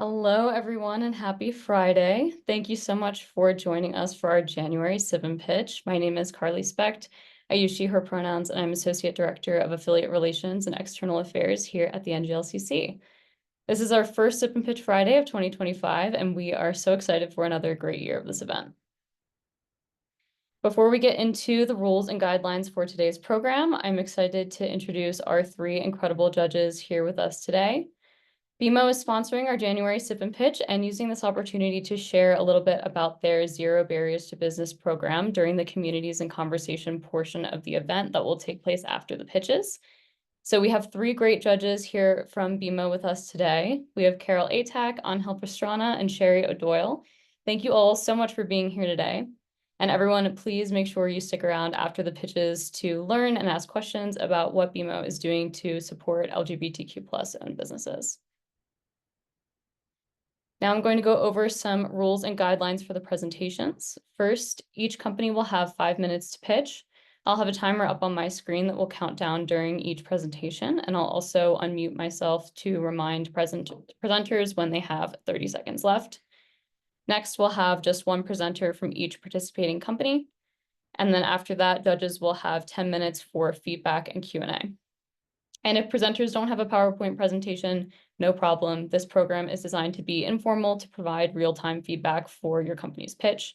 Hello, everyone, and happy Friday. Thank you so much for joining us for our January Sip and Pitch. My name is Carly Specht. I use she, her pronouns, and I'm Associate Director of Affiliate Relations and External Affairs here at the NGLCC. This is our first Sip and Pitch Friday of 2025, and we are so excited for another great year of this event. Before we get into the rules and guidelines for today's program, I'm excited to introduce our three incredible judges here with us today. BMO is sponsoring our January Sip and Pitch and using this opportunity to share a little bit about their Zero Barriers to Business program during the Communities and Conversation portion of the event that will take place after the pitches. So we have three great judges here from BMO with us today. We have Carol Attak, Angel Pastrana, and Sherry O'Doyle. Thank you all so much for being here today. And everyone, please make sure you stick around after the pitches to learn and ask questions about what BMO is doing to support LGBTQ+ owned businesses. Now I'm going to go over some rules and guidelines for the presentations. First, each company will have 5 minutes to pitch. I'll have a timer up on my screen that will count down during each presentation, and I'll also unmute myself to remind presenters when they have 30 seconds left. Next, we'll have just one presenter from each participating company. And then after that, judges will have 10 minutes for feedback and Q&A. And if presenters don't have a PowerPoint presentation, no problem. This program is designed to be informal to provide real-time feedback for your company's pitch.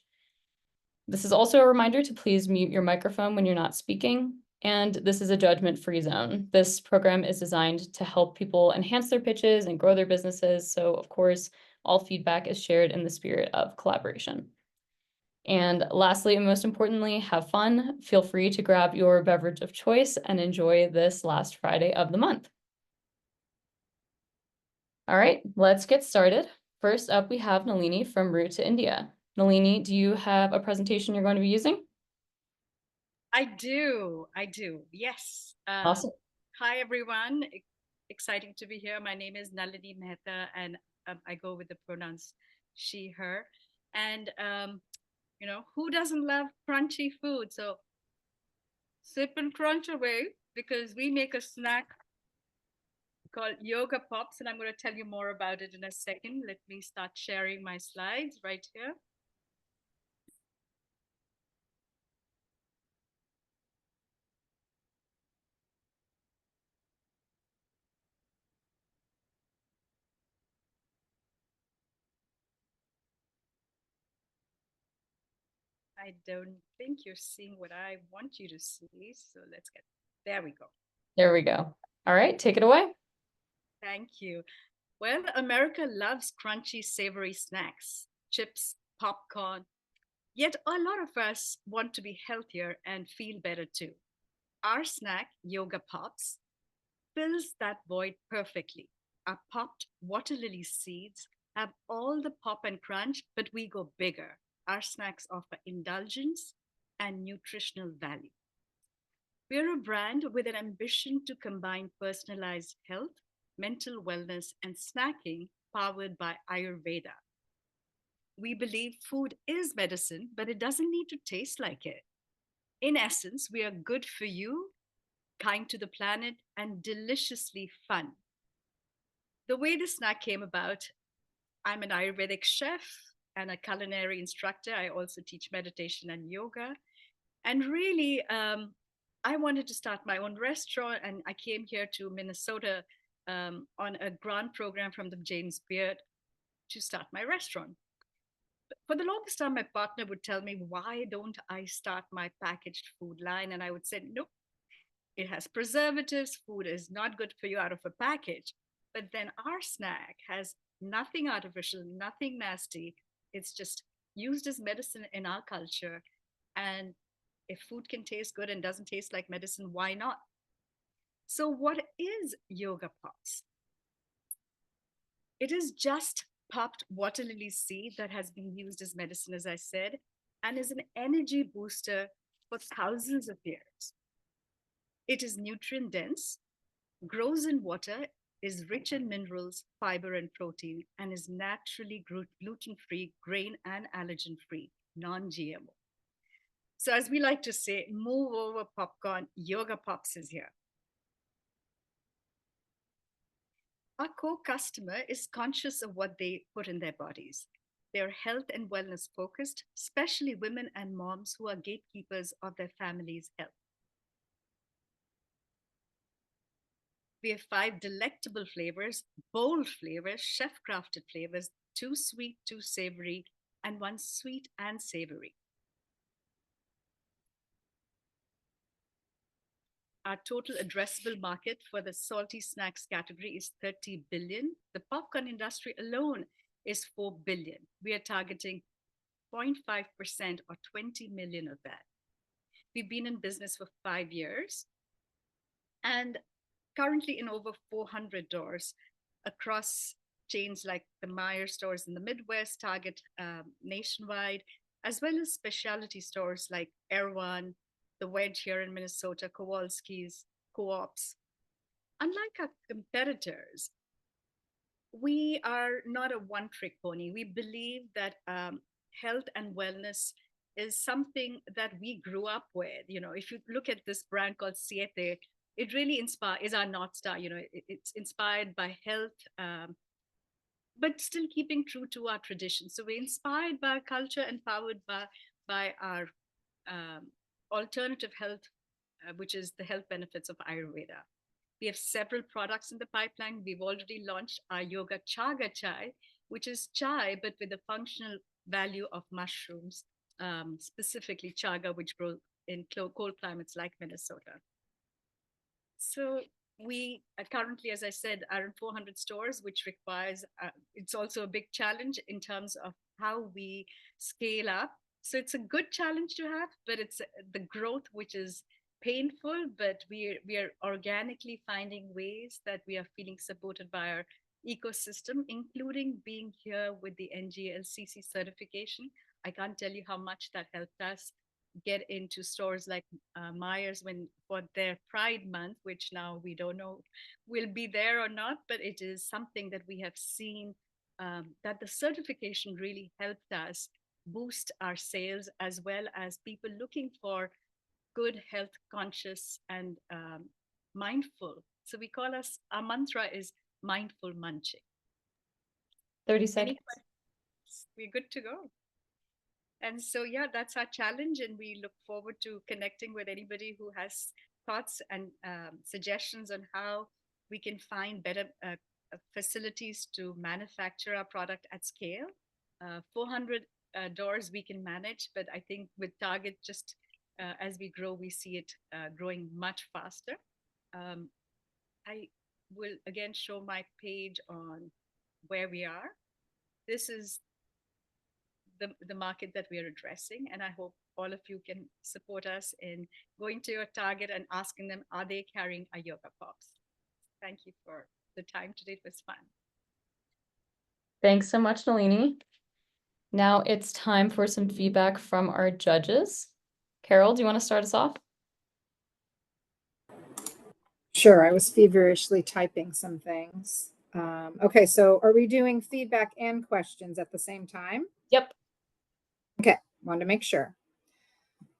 This is also a reminder to please mute your microphone when you're not speaking. And this is a judgment-free zone. This program is designed to help people enhance their pitches and grow their businesses. So of course, all feedback is shared in the spirit of collaboration. And lastly, and most importantly, have fun. Feel free to grab your beverage of choice and enjoy this last Friday of the month. All right, let's get started. First up, we have Nalini from Route to India. Nalini, do you have a presentation you're going to be using? I do. Yes. Awesome. Hi, everyone. Exciting to be here. My name is Nalini Mehta, and I go with the pronouns she, her. And, who doesn't love crunchy food? So sip and crunch away because we make a snack called Yoga Pops, and I'm going to tell you more about it in a second. Let me start sharing my slides right here. I don't think you're seeing what I want you to see. So there we go. There we go. All right, take it away. Thank you. Well, America loves crunchy, savory snacks, chips, popcorn. Yet a lot of us want to be healthier and feel better too. Our snack, Yoga Pops, fills that void perfectly. Our popped water lily seeds have all the pop and crunch, but we go bigger. Our snacks offer indulgence and nutritional value. We're a brand with an ambition to combine personalized health, mental wellness, and snacking powered by Ayurveda. We believe food is medicine, but it doesn't need to taste like it. In essence, we are good for you, kind to the planet, and deliciously fun. The way the snack came about, I'm an Ayurvedic chef and a culinary instructor. I also teach meditation and yoga. And really, I wanted to start my own restaurant, and I came here to Minnesota on a grant program from the James Beard to start my restaurant. But for the longest time, my partner would tell me, why don't I start my packaged food line? And I would say, nope, it has preservatives. Food is not good for you out of a package. But then our snack has nothing artificial, nothing nasty. It's just used as medicine in our culture. And if food can taste good and doesn't taste like medicine, why not? So, what is Yoga Pops? It is just popped water lily seed that has been used as medicine, as I said, and is an energy booster for thousands of years. It is nutrient dense, grows in water, is rich in minerals, fiber, and protein, and is naturally gluten free, grain and allergen free, non GMO. So, as we like to say, move over popcorn, Yoga Pops is here. Our core customer is conscious of what they put in their bodies. They're health and wellness focused, especially women and moms who are gatekeepers of their family's health. We have 5 delectable flavors, bold flavors, chef crafted flavors, 2 sweet, 2 savory, and 1 sweet and savory. Our total addressable market for the salty snacks category is 30 billion. The popcorn industry alone is 4 billion. We are targeting 0.5% or 20 million of that. We've been in business for 5 years and currently in over 400 doors across chains like the Meyer stores in the Midwest, Target nationwide, as well as specialty stores like Erewhon, the Wedge here in Minnesota, Kowalski's, Co-ops. Unlike our competitors, we are not a one-trick pony. We believe that health and wellness is something that we grew up with. You know, if you look at this brand called Siete, it really is our North Star. You know, it's inspired by health, but still keeping true to our tradition. So we're inspired by our culture and powered by our alternative health, which is the health benefits of Ayurveda. We have several products in the pipeline. We've already launched our Yoga Chaga Chai, which is chai, but with the functional value of mushrooms, specifically chaga, which grows in cold climates like Minnesota. So we currently, as I said, are in 400 stores, which requires, it's also a big challenge in terms of how we scale up. So it's a good challenge to have, but it's the growth, which is painful, but we are organically finding ways that we are feeling supported by our ecosystem, including being here with the NGLCC certification. I can't tell you how much that helped us get into stores like Myers when for their Pride Month, which now we don't know will be there or not, but it is something that we have seen that the certification really helped us boost our sales as well as people looking for good, health conscious, and mindful. So we call our mantra is mindful munching. 30 seconds. Any questions? We're good to go. And so, yeah, that's our challenge. And we look forward to connecting with anybody who has thoughts and suggestions on how we can find better facilities to manufacture our product at scale. 400 doors we can manage, but I think with Target, just as we grow, we see it growing much faster. I will again show my page on where we are. This is the market that we are addressing. And I hope all of you can support us in going to your Target and asking them, are they carrying a yoga pops? Thank you for the time today. It was fun. Thanks so much, Nalini. Now it's time for some feedback from our judges. Carol, do you want to start us off? Sure, I was feverishly typing some things. Okay, so are we doing feedback and questions at the same time? Yep. Okay, wanted to make sure.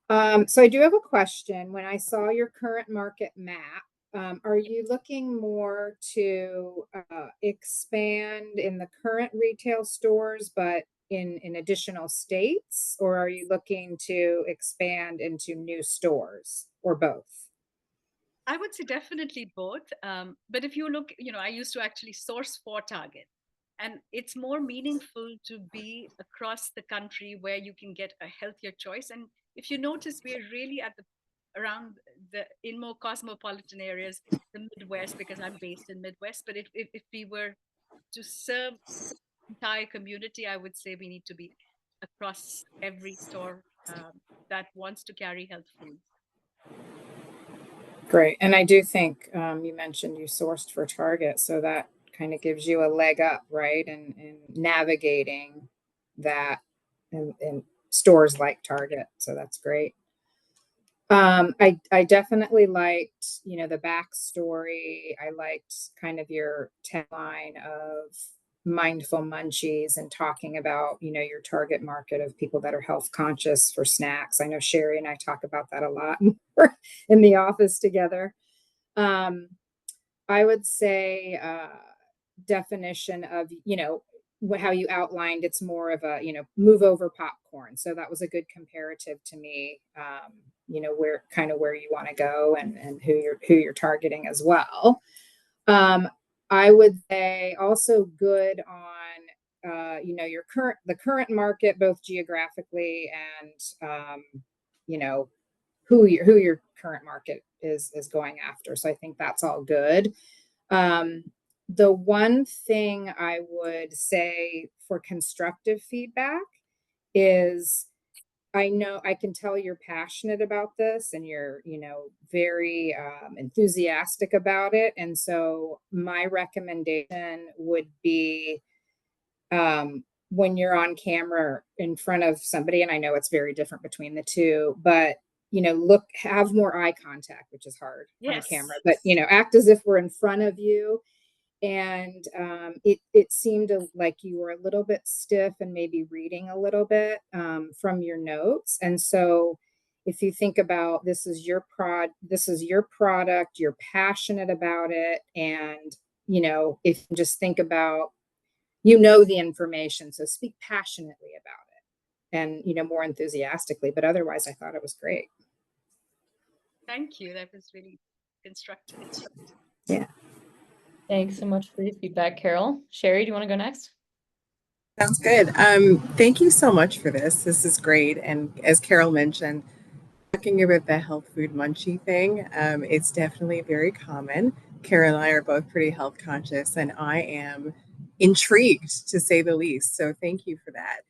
So I do have a question. When I saw your current market map, are you looking more to expand in the current retail stores, but in additional states, or are you looking to expand into new stores, or both? I would say definitely both. But if you look, you know, I used to actually source for Target. And it's more meaningful to be across the country where you can get a healthier choice. And if you notice, we're really around in more cosmopolitan areas, the Midwest, because I'm based in Midwest. But if we were to serve entire community, I would say we need to be across every store that wants to carry health food. Great. And I do think you mentioned you sourced for Target, so that kind of gives you a leg up, right? In navigating that in stores like Target. So that's great. I definitely liked, the backstory. I liked kind of your tagline of mindful munchies and talking about, your target market of people that are health conscious for snacks. I know Sherry and I talk about that a lot in the office together. I would say definition of, how you outlined, it's more of a, move over popcorn. So that was a good comparative to me, where you want to go, and who you're targeting as well. Um, I would say also good on, the current market, both geographically and, you know, who your current market is going after. So I think that's all good. Um, the one thing I would say for constructive feedback is, I know I can tell you're passionate about this, and you're, very enthusiastic about it. And so my recommendation would be, when you're on camera in front of somebody, and I know it's very different between the two, but have more eye contact, which is hard on camera, Yes. but act as if we're in front of you. And it seemed like you were a little bit stiff and maybe reading a little bit from your notes. And so if you think about, this is your product, you're passionate about it, and if you just think about, the information, so speak passionately about it, and more enthusiastically. But otherwise, I thought it was great. Thank you. That was really constructive. Yeah. Thanks so much for your feedback, Carol. Sherry, do you want to go next? Sounds good. Thank you so much for this. This is great. And as Carol mentioned, talking about the health food munchie thing, it's definitely very common. Carol and I are both pretty health conscious, and I am intrigued, to say the least. So thank you for that.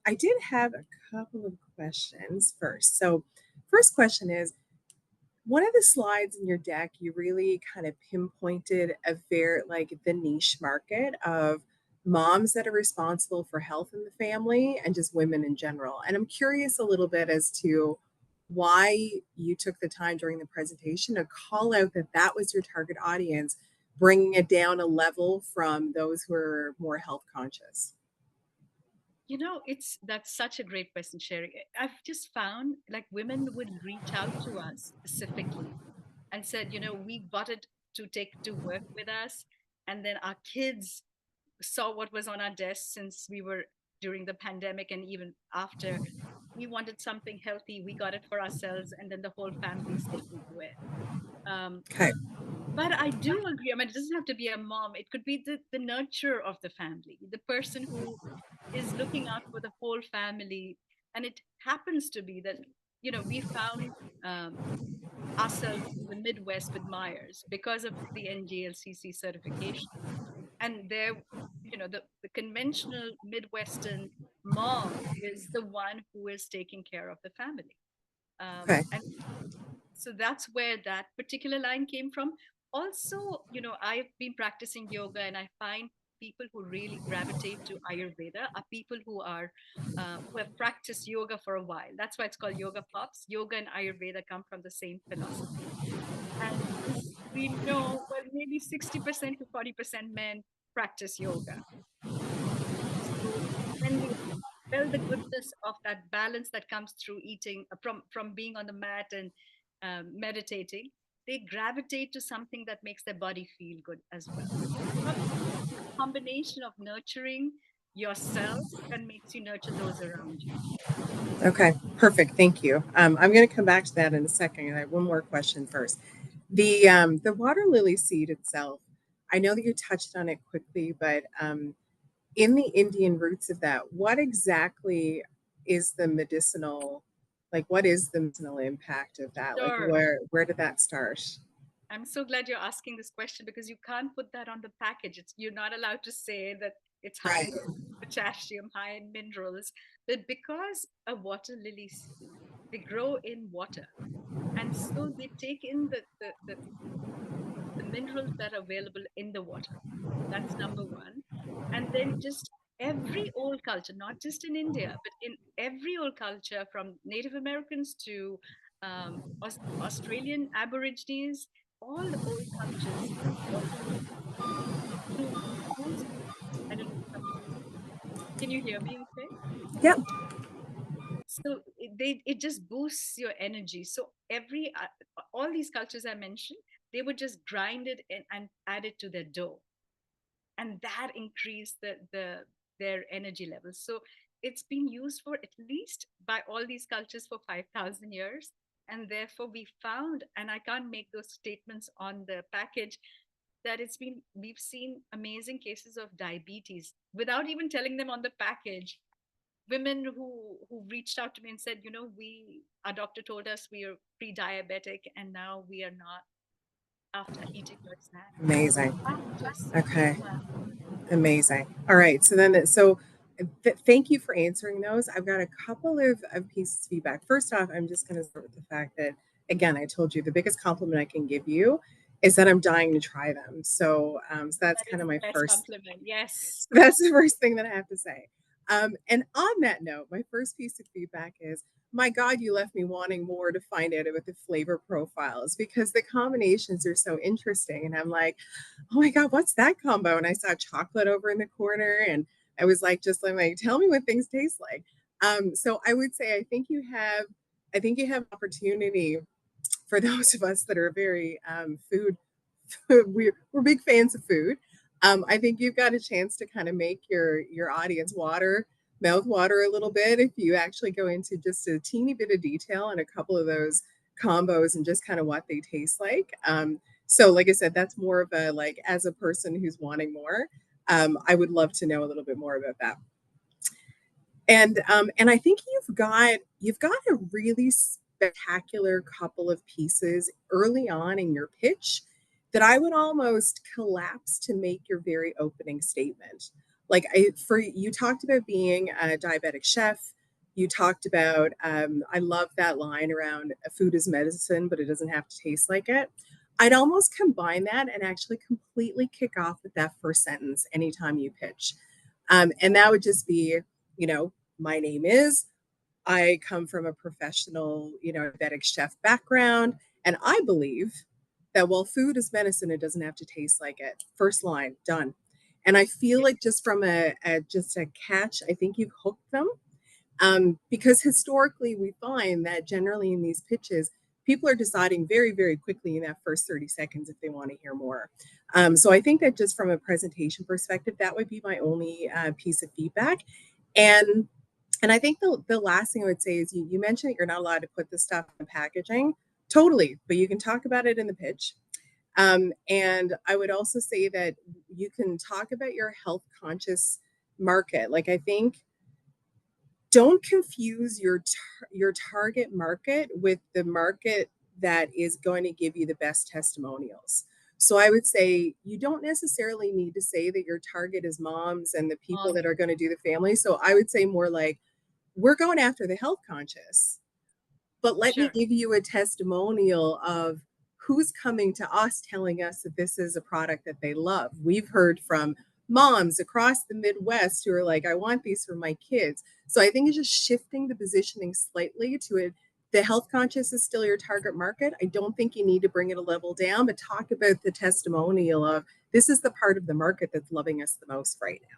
I did have a couple of questions first. So first question is, one of the slides in your deck, you really kind of pinpointed a very, like, the niche market of moms that are responsible for health in the family and just women in general. And I'm curious a little bit as to why you took the time during the presentation to call out that that was your target audience, bringing it down a level from those who are more health conscious. That's such a great question, Sherry. I've just found like women would reach out to us specifically and said, we wanted to take to work with us. And then our kids saw what was on our desk since we were during the pandemic, and even after. We wanted something healthy. We got it for ourselves, and then the whole family's taking to it. Um, Okay. but I do agree. I mean, it doesn't have to be a mom. It could be the nurturer of the family, the person who is looking out for the whole family. And it happens to be that, we found ourselves in the Midwest with Myers because of the NGLCC certification. And there, the conventional Midwestern mom is the one who is taking care of the family. Okay. And so that's where that particular line came from. Also, I've been practicing yoga, and I find people who really gravitate to Ayurveda are people who have practiced yoga for a while. That's why it's called yoga pops. Yoga and Ayurveda come from the same philosophy. And we know, well, maybe 60% to 40% men practice yoga. So when they smell the goodness of that balance that comes through eating, from being on the mat and meditating, they gravitate to something that makes their body feel good as well. So it's probably a combination of nurturing yourself that makes you nurture those around you. Okay, perfect. Thank you. I'm going to come back to that in a second. I have one more question first. The water lily seed itself, I know that you touched on it quickly, but in the Indian roots of that, what exactly is the medicinal, what is the medicinal impact of that? Like, Sure. where did that start? I'm so glad you're asking this question, because you can't put that on the package. You're not allowed to say that it's high Right. in potassium, high in minerals. But because a water lily seed, they grow in water. And so they take in the minerals that are available in the water. That's number one. And then just every old culture, not just in India, but in every old culture, from Native Americans to Australian Aborigines, all the old cultures use water to boost. I don't know if somebody's. Can you hear me okay? Yeah. So it just boosts your energy. So all these cultures I mentioned, they would just grind it and add it to their dough. and that increased their energy levels. So it's been used for at least by all these cultures for 5,000 years. And therefore, we found, and I can't make those statements on the package, that we've seen amazing cases of diabetes without even telling them on the package. Women who reached out to me and said, our doctor told us we are pre-diabetic, and now we are not after eating your snack. Amazing. Just, Okay. yeah. Amazing. All right. Thank you for answering those. I've got a couple of pieces of feedback. First off, I'm just going to start with the fact that, again, I told you the biggest compliment I can give you is that I'm dying to try them. So that's kind of my best first compliment. Yes. That's the first thing that I have to say. And on that note, my first piece of feedback is, my God, you left me wanting more to find out about the flavor profiles, because the combinations are so interesting. And I'm like, oh my God, what's that combo? And I saw chocolate over in the corner, and I was like, tell me what things taste like. So I would say, I think you have opportunity for those of us that are very we're big fans of food. I think you've got a chance to kind of make your audience mouth water a little bit if you actually go into just a teeny bit of detail on a couple of those combos and just kind of what they taste like. So like I said, that's more of a, like, as a person who's wanting more, I would love to know a little bit more about that. And I think you've got a really spectacular couple of pieces early on in your pitch that I would almost collapse to make your very opening statement. Like, you talked about being a diabetic chef. You talked about, I love that line around food is medicine, but it doesn't have to taste like it. I'd almost combine that and actually completely kick off with that first sentence anytime you pitch. And that would just be, my name is, I come from a professional, diabetic chef background, and I believe that while food is medicine, it doesn't have to taste like it. First line, done. And I feel like just from just a catch, I think you've hooked them. Because historically, we find that generally in these pitches, people are deciding very, very quickly in that first 30 seconds if they want to hear more. So I think that just from a presentation perspective, that would be my only piece of feedback. And I think the last thing I would say is, you mentioned that you're not allowed to put this stuff in packaging. Totally, but you can talk about it in the pitch. And I would also say that you can talk about your health conscious market. Like, I think, don't confuse your target market with the market that is going to give you the best testimonials. So I would say you don't necessarily need to say that your target is moms and the people that are going to do the family. So I would say more like, we're going after the health conscious, but let me give you a testimonial of who's coming to us telling us that this is a product that they love. We've heard from moms across the Midwest who are like, I want these for my kids. So I think it's just shifting the positioning slightly to it. The health conscious is still your target market. I don't think you need to bring it a level down, but talk about the testimonial of, this is the part of the market that's loving us the most right now.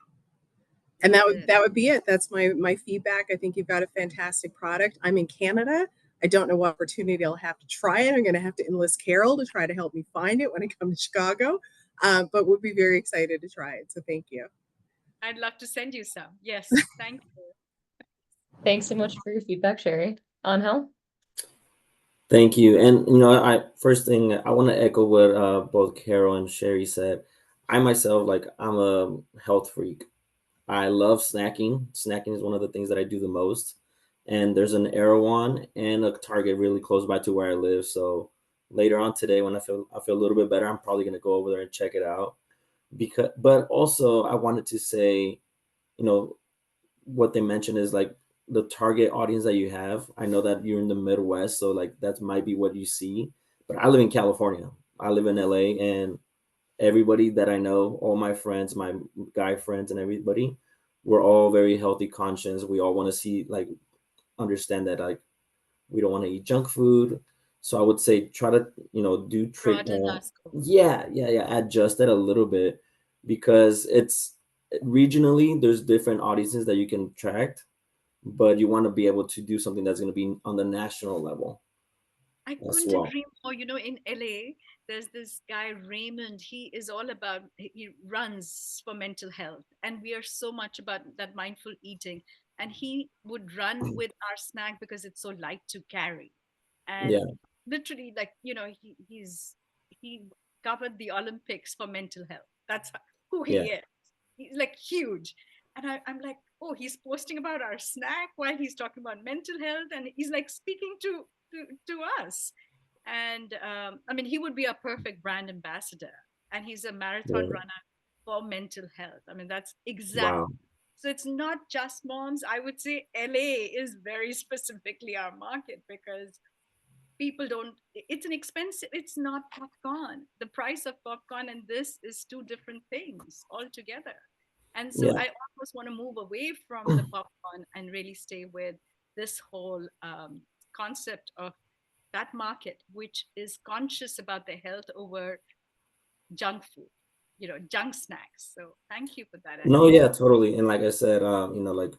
And that would be it. That's my feedback. I think you've got a fantastic product. I'm in Canada. I don't know what opportunity I'll have to try it. I'm going to have to enlist Carol to try to help me find it when I come to Chicago, but we'll be very excited to try it. So thank you. I'd love to send you some. Yes, thank you. Thanks so much for your feedback, Sherry. Angel? Thank you. And, first thing, I want to echo what both Carol and Sherry said. I myself, I'm a health freak. I love snacking. Snacking is one of the things that I do the most. And there's an Erewhon and a Target really close by to where I live. So later on today, when I feel a little bit better, I'm probably going to go over there and check it out. But also I wanted to say, what they mentioned is like the target audience that you have. I know that you're in the Midwest, so like that might be what you see. But I live in California. I live in LA, and everybody that I know, all my friends, my guy friends and everybody, we're all very healthy conscious. We all want to see, understand that we don't want to eat junk food. So I would say try to, do trick. Yeah. Adjust it a little bit, because it's regionally, there's different audiences that you can track, but you want to be able to do something that's going to be on the national level. I as couldn't well. agree more. In LA, there's this guy, Raymond. He is all about, he runs for mental health. And we are so much about that mindful eating. And he would run with our snack because it's so light to carry. And Yeah, literally, like, he covered the Olympics for mental health. That's who yeah, he is. He's like huge. And I'm like, oh, he's posting about our snack while he's talking about mental health. And he's like speaking to us. And I mean, he would be a perfect brand ambassador. And he's a marathon yeah. runner for mental health. I mean, that's exact. Wow. So it's not just moms. I would say LA is very specifically our market because people don't, it's an expensive, it's not popcorn. The price of popcorn and this is two different things altogether. And so Yeah. I almost want to move away from the popcorn and really stay with this whole concept of that market, which is conscious about their health over junk food, junk snacks. So thank you for that, No, Andy. yeah, totally. And like I said, like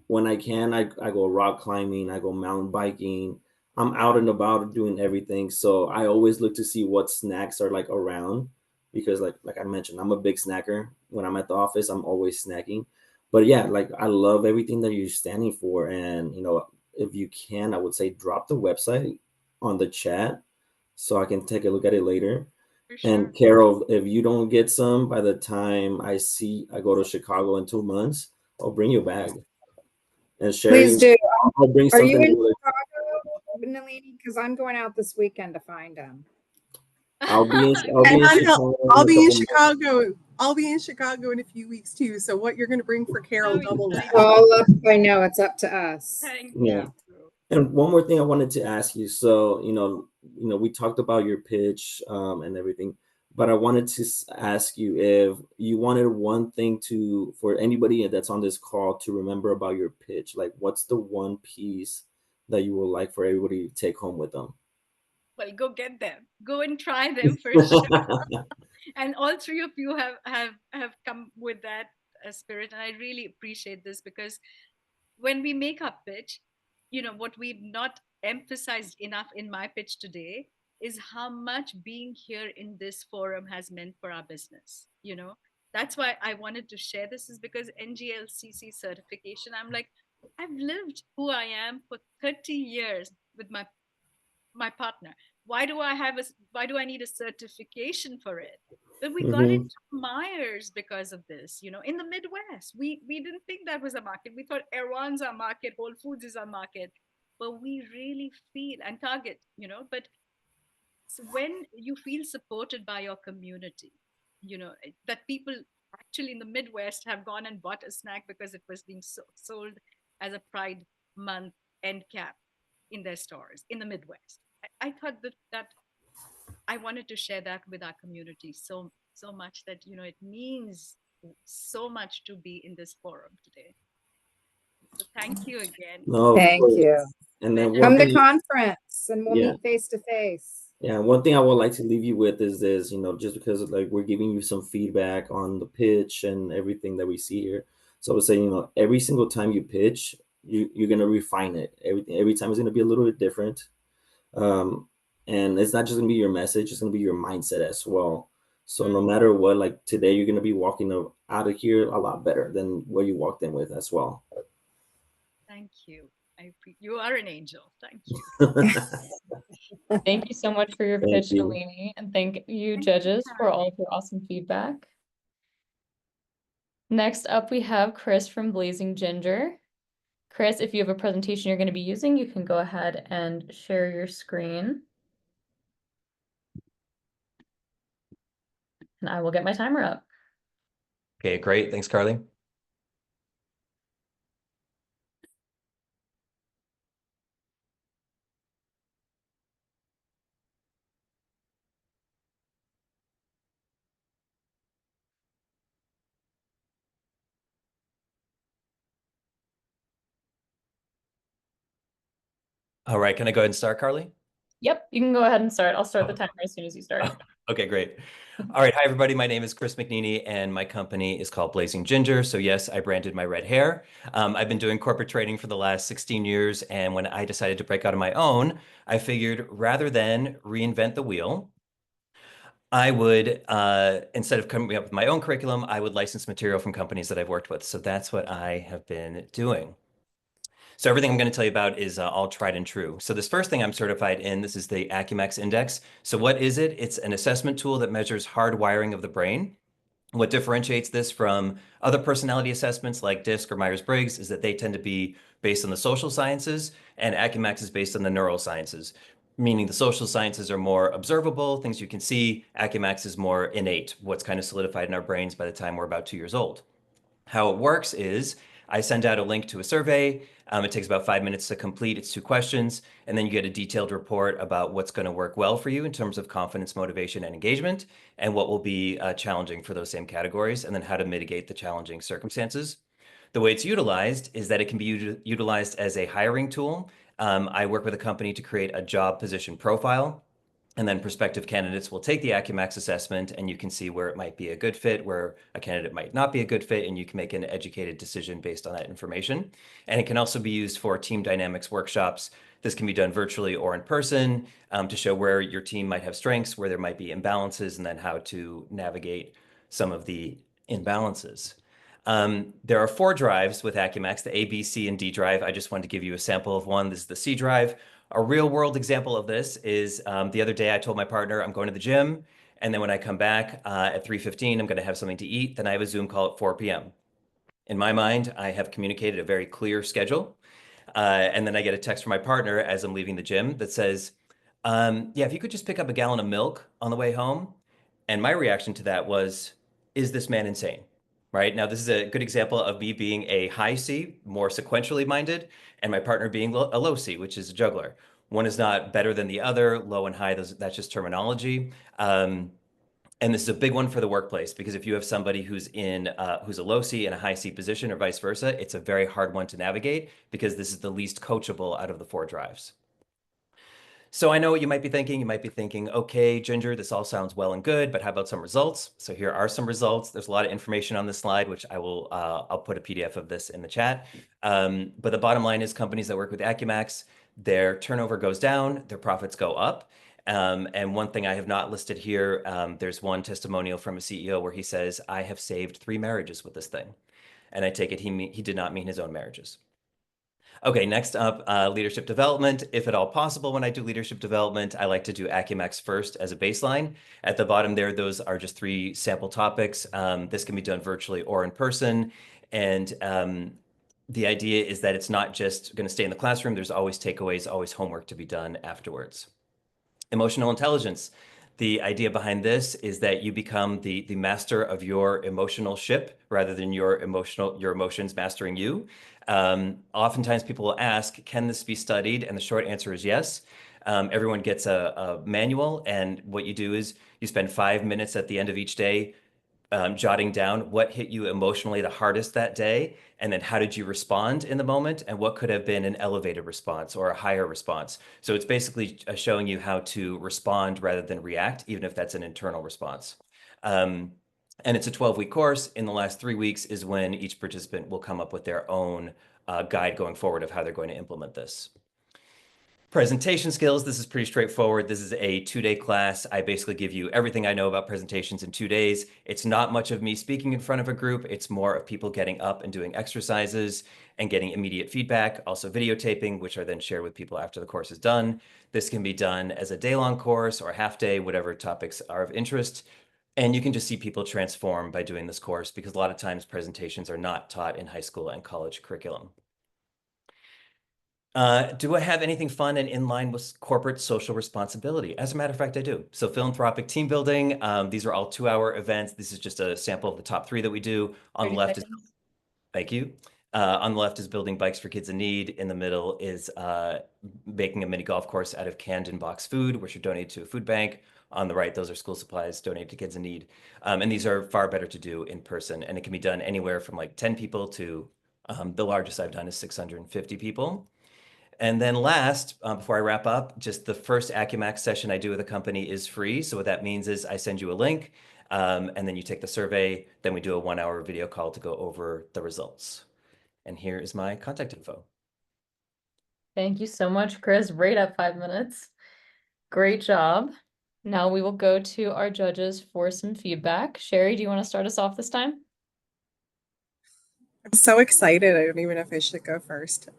when I can, I go rock climbing, I go mountain biking. I'm out and about doing everything. So I always look to see what snacks are like around because like I mentioned, I'm a big snacker. When I'm at the office, I'm always snacking. But yeah, like I love everything that you're standing for. And if you can, I would say drop the website on the chat so I can take a look at it later. For sure. And Carol, if you don't get some by the time I go to Chicago in 2 months, I'll bring you a bag. And Please Sherry, do. I'll bring Are you something in over. Chicago, Nalini? Because I'm going out this weekend to find them. I'll be in And Chicago in I'll a be in couple months. Chicago. I'll be in Chicago in a few weeks too. So what you're going to bring for Carol Oh, doubles. nice. All up, I know it's up to us. Thank Yeah. you. And one more thing I wanted to ask you. So, we talked about your pitch and everything, but I wanted to ask you if you wanted one thing for anybody that's on this call to remember about your pitch. Like, what's the one piece that you would like for everybody to take home with them? Well, go get them. Go and try them for sure. And all three of you have come with that spirit, and I really appreciate this because when we make our pitch, what we've not emphasized enough in my pitch today is how much being here in this forum has meant for our business. That's why I wanted to share this, is because NGLCC certification, I'm like, I've lived who I am for 30 years with my partner. Why do I need a certification for it? But we got Hmm. into Myers because of this. In the Midwest, we didn't think that was a market. We thought Erewhon's our market, Whole Foods is our market, but we really feel, and Target, but so when you feel supported by your community, that people actually in the Midwest have gone and bought a snack because it was being sold as a Pride Month end cap in their stores in the Midwest. I thought that I wanted to share that with our community so much that it means so much to be in this forum today. So thank you again. No, of Thank course. you. And then one Come to thing, conference and we'll yeah. meet face to face. Yeah, one thing I would like to leave you with is this, just because like we're giving you some feedback on the pitch and everything that we see here. So I would say, every single time you pitch, you're gonna refine it. Every time is gonna be a little bit different. Um, and it's not just gonna be your message, it's gonna be your mindset as well. So no matter what, like today you're gonna be walking out of here a lot better than what you walked in with as well. Thank you. You are an angel. Thank you. Thank you so much for your Thank pitch, you. Nalini, and thank you, Thank you, judges, for all Carol. of your awesome feedback. Next up, we have Chris from Blazing Ginger. Chris, if you have a presentation you're going to be using, you can go ahead and share your screen. And I will get my timer up. Okay, great. Thanks, Carly. All right, can I go ahead and start, Carly? Yep, you can go ahead and start. I'll start the timer as soon as you start. Okay, great. All right. Hi, everybody. My name is Chris McNeely, and my company is called Blazing Ginger. So yes, I branded my red hair. I've been doing corporate trading for the last 16 years. And when I decided to break out on my own, I figured rather than reinvent the wheel, I would, instead of coming up with my own curriculum, I would license material from companies that I've worked with. So that's what I have been doing. So everything I'm going to tell you about is all tried and true. So this first thing I'm certified in, this is the Acumax Index. So what is it? It's an assessment tool that measures hardwiring of the brain. What differentiates this from other personality assessments like DISC or Myers-Briggs is that they tend to be based on the social sciences, and Acumax is based on the neurosciences, meaning the social sciences are more observable, things you can see. Acumax is more innate, what's kind of solidified in our brains by the time we're about 2 years old. How it works is I send out a link to a survey. It takes about 5 minutes to complete. It's 2 questions. And then you get a detailed report about what's going to work well for you in terms of confidence, motivation, and engagement, and what will be challenging for those same categories, and then how to mitigate the challenging circumstances. The way it's utilized is that it can be utilized as a hiring tool. I work with a company to create a job position profile. And then prospective candidates will take the Acumax assessment, and you can see where it might be a good fit, where a candidate might not be a good fit, and you can make an educated decision based on that information. And it can also be used for team dynamics workshops. This can be done virtually or in person to show where your team might have strengths, where there might be imbalances, and then how to navigate some of the imbalances. There are 4 drives with Acumax, the A, B, C, and D drive. I just wanted to give you a sample of one. This is the C drive. A real world example of this is the other day I told my partner I'm going to the gym, and then when I come back at 3:15, I'm going to have something to eat. Then I have a Zoom call at 4 p.m. In my mind, I have communicated a very clear schedule. And then I get a text from my partner as I'm leaving the gym that says, yeah, if you could just pick up a gallon of milk on the way home. And my reaction to that was, is this man insane? Right now, this is a good example of me being a high C, more sequentially minded, and my partner being a low C, which is a juggler. One is not better than the other. Low and high, that's just terminology. And this is a big one for the workplace, because if you have somebody who's a low C in a high C position or vice versa, it's a very hard one to navigate, because this is the least coachable out of the 4 drives. So I know what you might be thinking. You might be thinking, okay, Ginger, this all sounds well and good, but how about some results? So here are some results. There's a lot of information on this slide, which I'll put a PDF of this in the chat. But the bottom line is companies that work with Acumax, their turnover goes down, their profits go up. And one thing I have not listed here, there's one testimonial from a CEO where he says, I have saved 3 marriages with this thing. And I take it he did not mean his own marriages. Okay, next up, leadership development. If at all possible, when I do leadership development, I like to do Acumax first as a baseline. At the bottom there, those are just 3 sample topics. This can be done virtually or in person. And the idea is that it's not just going to stay in the classroom. There's always takeaways, always homework to be done afterwards. Emotional intelligence. The idea behind this is that you become the master of your emotional ship rather than your emotions mastering you. Oftentimes people will ask, can this be studied? And the short answer is yes. Everyone gets a manual, and what you do is you spend 5 minutes at the end of each day jotting down what hit you emotionally the hardest that day, and then how did you respond in the moment, and what could have been an elevated response or a higher response. So it's basically showing you how to respond rather than react, even if that's an internal response. And it's a 12-week course. In the last 3 weeks is when each participant will come up with their own guide going forward of how they're going to implement this. Presentation skills, this is pretty straightforward. This is a 2-day class. I basically give you everything I know about presentations in 2 days. It's not much of me speaking in front of a group. It's more of people getting up and doing exercises and getting immediate feedback, also videotaping, which are then shared with people after the course is done. This can be done as a day-long course or a half-day, whatever topics are of interest. And you can just see people transform by doing this course, because a lot of times presentations are not taught in high school and college curriculum. Do I have anything fun and in line with corporate social responsibility? As a matter of fact, I do. So philanthropic team building, these are all 2-hour events. This is just a sample of the top 3 that we do. On the 30 left is, seconds. thank you. On the left is building bikes for kids in need. In the middle is making a mini golf course out of canned and boxed food, which are donated to a food bank. On the right, those are school supplies donated to kids in need. And these are far better to do in person. And it can be done anywhere from like 10 people to the largest I've done is 650 people. And then last, before I wrap up, just the first AccuMax session I do with a company is free. So what that means is I send you a link, and then you take the survey. Then we do a 1-hour video call to go over the results. And here is my contact info. Thank you so much, Chris. Right at 5 minutes. Great job. Now we will go to our judges for some feedback. Sherry, do you want to start us off this time? I'm so excited. I don't even know if I should go first.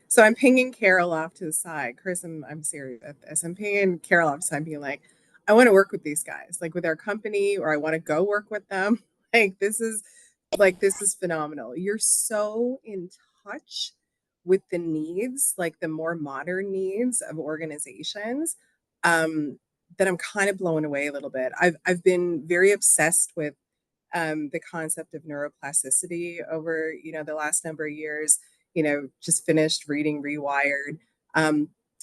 So I'm pinging Carol off to the side. Chris, I'm serious about this. I'm pinging Carol off to the side, being like, I want to work with these guys, like with our company, or I want to go work with them. This is phenomenal. You're so in touch with the needs, like the more modern needs of organizations, that I'm kind of blown away a little bit. I've been very obsessed with the concept of neuroplasticity over the last number of years. Just finished reading Rewired.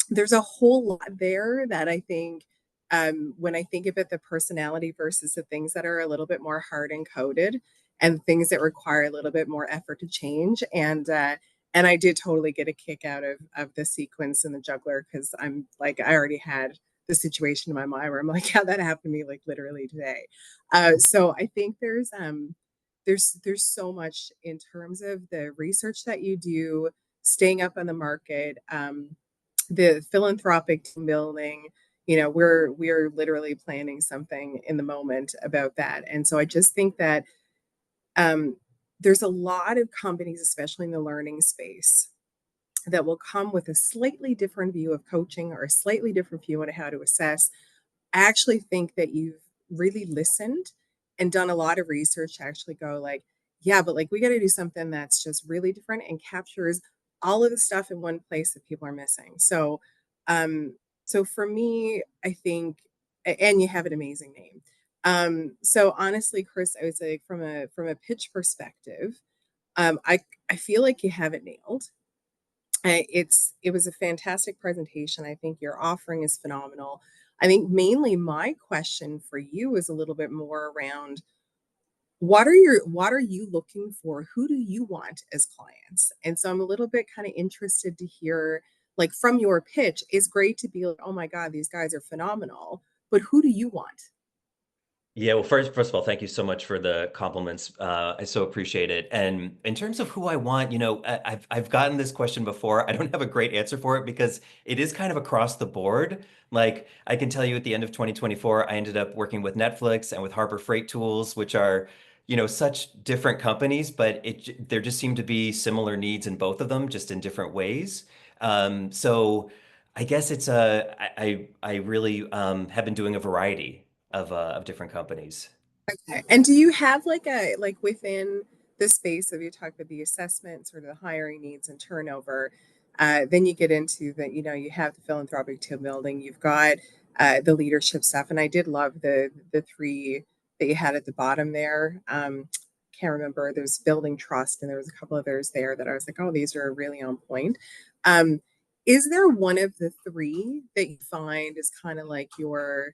There's a whole lot there that I think, when I think about the personality versus the things that are a little bit more hard encoded and things that require a little bit more effort to change. And I did totally get a kick out of the sequence and the juggler, because I'm like, I already had the situation in my mind where I'm like, yeah, that happened to me like literally today. So I think there's so much in terms of the research that you do, staying up on the market, the philanthropic team building. We're literally planning something in the moment about that, and so I just think that there's a lot of companies, especially in the learning space, that will come with a slightly different view of coaching or a slightly different view on how to assess. I actually think that you've really listened and done a lot of research to actually go like, yeah, but like we got to do something that's just really different and captures all of the stuff in one place that people are missing. So for me, I think, and you have an amazing name. So honestly, Chris, I would say from a pitch perspective, I feel like you have it nailed. It was a fantastic presentation. I think your offering is phenomenal. I think mainly my question for you is a little bit more around what are you looking for? Who do you want as clients? And so I'm a little bit kind of interested to hear, like, from your pitch. It's great to be like, oh my God, these guys are phenomenal, but who do you want? Yeah, well, first of all, thank you so much for the compliments. I so appreciate it. And in terms of who I want, I've gotten this question before. I don't have a great answer for it because it is kind of across the board. Like I can tell you at the end of 2024, I ended up working with Netflix and with Harbor Freight Tools, which are, such different companies, but there just seem to be similar needs in both of them, just in different ways. So I guess I really have been doing a variety of different companies. Okay. And do you have like within the space of, you talk about the assessments or the hiring needs and turnover, then you get into the, you have the philanthropic team building, you've got the leadership stuff. And I did love the three that you had at the bottom there. Can't remember, there's building trust, and there was a couple others there that I was like, oh, these are really on point. Um, is there one of the three that you find is kind of like your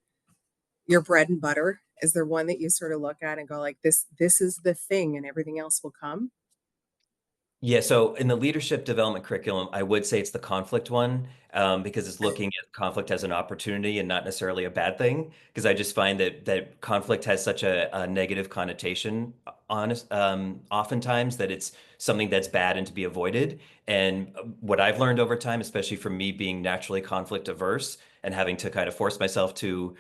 bread and butter? Is there one that you sort of look at and go like, this is the thing and everything else will come? Yeah, so in the leadership development curriculum, I would say it's the conflict one, because it's looking at conflict as an opportunity and not necessarily a bad thing. Because I just find that conflict has such a negative connotation, oftentimes, that it's something that's bad and to be avoided. And what I've learned over time, especially from me being naturally conflict averse and having to kind of force myself to,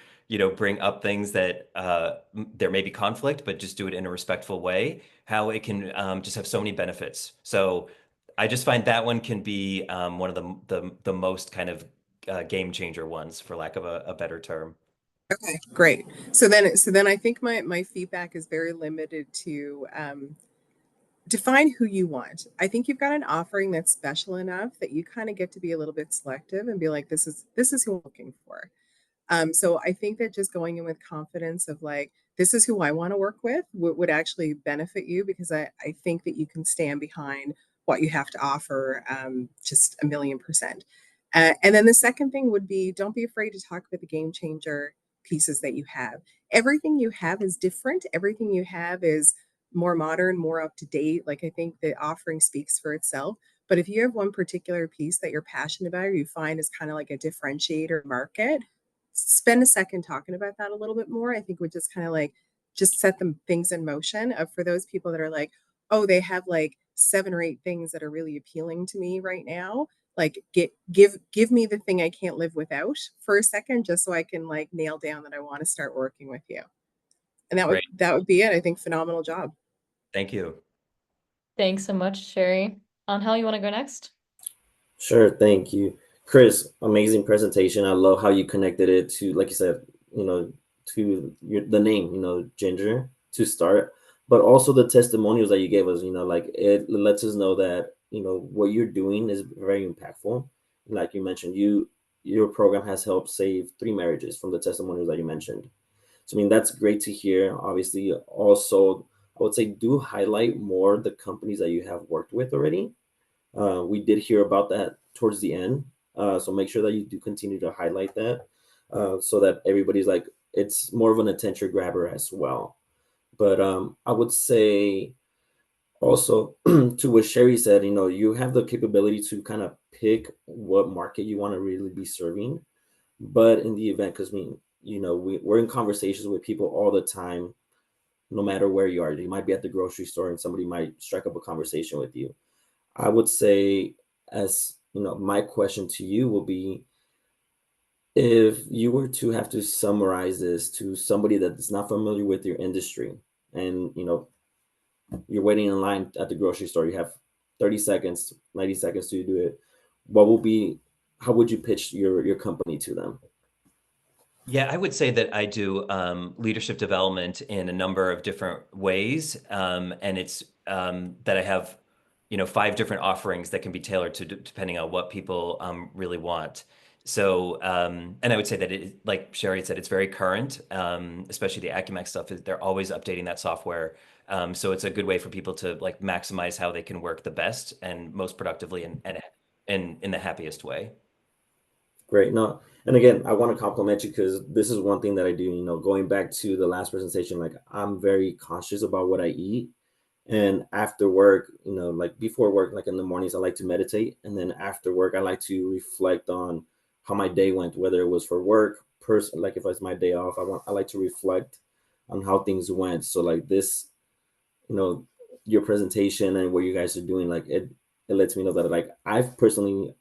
bring up things that there may be conflict, but just do it in a respectful way, how it can just have so many benefits. So I just find that one can be one of the most kind of game changer ones, for lack of a better term. Okay, great. So then I think my feedback is very limited to define who you want. I think you've got an offering that's special enough that you kind of get to be a little bit selective and be like, this is who I'm looking for. So I think that just going in with confidence of like, this is who I want to work with would actually benefit you, because I think that you can stand behind what you have to offer, just a million percent. And then the second thing would be, don't be afraid to talk about the game changer pieces that you have. Everything you have is different. Everything you have is more modern, more up to date. Like, I think the offering speaks for itself, But if you have one particular piece that you're passionate about or you find is kind of like a differentiator market, spend a second talking about that a little bit more. I think would just kind of like just set them things in motion of for those people that are like, oh, they have like 7 or 8 things that are really appealing to me right now. Like give me the thing I can't live without for a second, just so I can like nail down that I want to start working with you. And Great. that would be it. I think phenomenal job. Thank you. Thanks so much, Sherry. Angel, you want to go next? Sure, thank you. Chris, amazing presentation. I love how you connected it to, like you said, to the name, Ginger to start, but also the testimonials that you gave us, like it lets us know that, what you're doing is very impactful. Like you mentioned, your program has helped save 3 marriages from the testimonials that you mentioned. So, I mean, that's great to hear. Obviously, also, I would say do highlight more the companies that you have worked with already. We did hear about that towards the end. So make sure that you do continue to highlight that so that everybody's like, it's more of an attention grabber as well. But I would say also to what Sherry said, you have the capability to kind of pick what market you want to really be serving. But in the event, because we're in conversations with people all the time, no matter where you are. You might be at the grocery store and somebody might strike up a conversation with you. I would say, as my question to you will be, if you were to have to summarize this to somebody that's not familiar with your industry, and you're waiting in line at the grocery store, you have 30 seconds, 90 seconds to do it. How would you pitch your company to them? Yeah, I would say that I do leadership development in a number of different ways, and it's that I have 5 different offerings that can be tailored to depending on what people really want. So, and I would say that like Sherry said, it's very current, especially the Acumax stuff. They're always updating that software, so it's a good way for people to like maximize how they can work the best and most productively and in the happiest way. Great. No, and again, I want to compliment you because this is one thing that I do. Going back to the last presentation, like I'm very conscious about what I eat. And after work, like before work, like in the mornings, I like to meditate. And then after work, I like to reflect on how my day went, whether it was for work, like if it's my day off, I like to reflect on how things went. So like this, you know, your presentation and what you guys are doing, like it lets me know that like I've personally,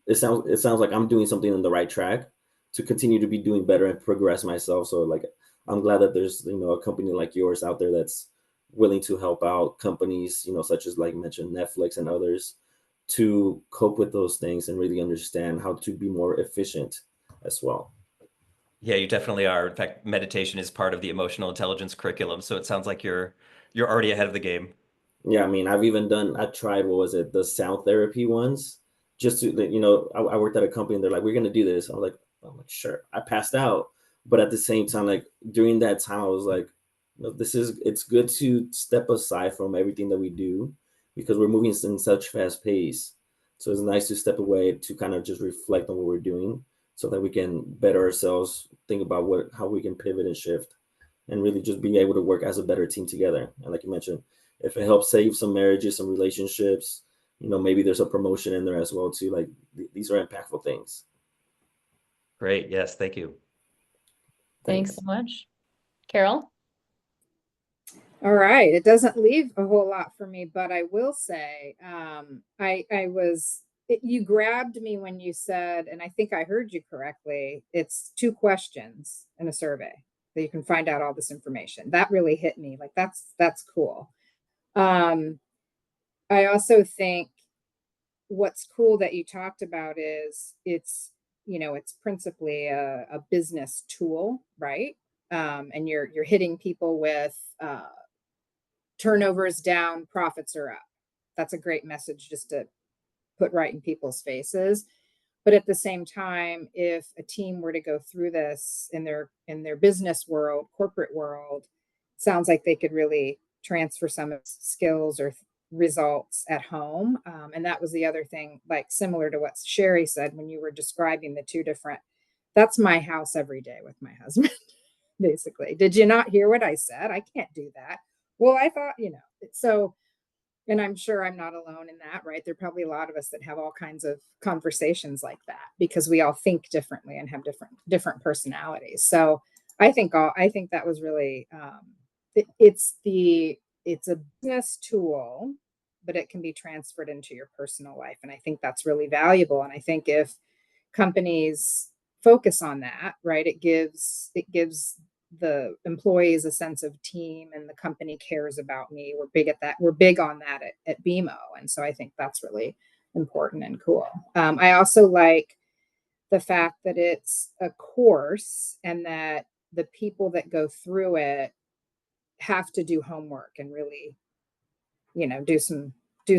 it sounds like I'm doing something on the right track to continue to be doing better and progress myself. So like I'm glad that there's a company like yours out there that's willing to help out companies, such as like you mentioned Netflix and others, to cope with those things and really understand how to be more efficient as well. Yeah, you definitely are. In fact, meditation is part of the emotional intelligence curriculum, so it sounds like you're already ahead of the game. Yeah, I mean, I tried, what was it, the sound therapy ones, just to, I worked at a company and they're like, we're going to do this. I'm like, sure. I passed out. But at the same time, like during that time, I was like, it's good to step aside from everything that we do because we're moving in such fast pace. So it's nice to step away to kind of just reflect on what we're doing so that we can better ourselves, think about how we can pivot and shift and really just being able to work as a better team together. And like you mentioned, if it helps save some marriages, some relationships, maybe there's a promotion in there as well too. Like these are impactful things. Great. Yes, thank you. Thanks so much. Carol? All right. It doesn't leave a whole lot for me, but I will say, you grabbed me when you said, and I think I heard you correctly, it's 2 questions in a survey that you can find out all this information. That really hit me. Like that's cool. I also think what's cool that you talked about is it's principally a business tool, right? And you're hitting people with turnovers down, profits are up. That's a great message just to put right in people's faces. But at the same time, if a team were to go through this in their business world, corporate world, sounds like they could really transfer some of skills or results at home. And that was the other thing, like similar to what Sherry said when you were describing the 2 different. That's my house every day with my husband, basically. Did you not hear what I said? I can't do that. Well, I thought, so And I'm sure I'm not alone in that, right? There are probably a lot of us that have all kinds of conversations like that because we all think differently and have different personalities. So I think that was really it's a business tool, but it can be transferred into your personal life. And I think that's really valuable. And I think if companies focus on that, right, it gives the employees a sense of team, and the company cares about me. We're big at that. We're big on that at BMO. And so I think that's really important and cool. I also like the fact that it's a course and that the people that go through it have to do homework and really, do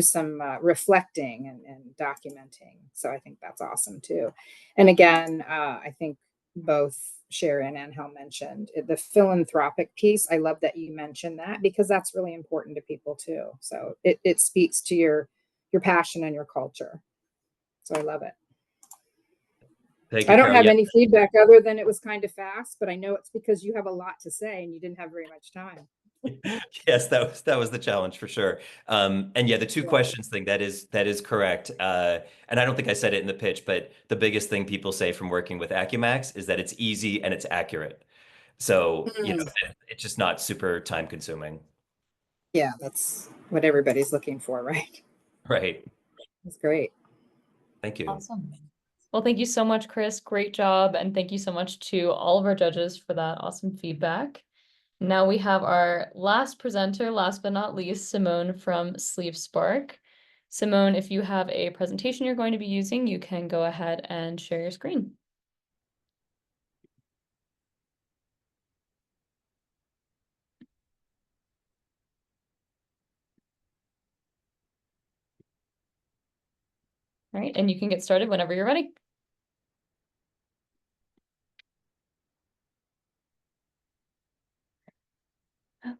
some reflecting and documenting. So I think that's awesome too. And again, I think both Sharon and Hel mentioned the philanthropic piece. I love that you mentioned that because that's really important to people too. So it speaks to your passion and your culture. So I love it. Thank I you, don't Carol. have Yeah. any feedback other than it was kind of fast, but I know it's because you have a lot to say and you didn't have very much time. Yes, that was the challenge for sure. And yeah, the two Yeah. questions thing, that is correct. And I don't think I said it in the pitch, but the biggest thing people say from working with Acumax is that it's easy and it's accurate. So, Mm. it's just not super time consuming. Yeah, that's what everybody's looking for, right? Right. That's great. Thank you. Awesome. Well, thank you so much, Chris. Great job. And thank you so much to all of our judges for that awesome feedback. Now we have our last presenter, last but not least, Simone from Sleep Spark. Simone, if you have a presentation you're going to be using, you can go ahead and share your screen. All right, and you can get started whenever you're ready.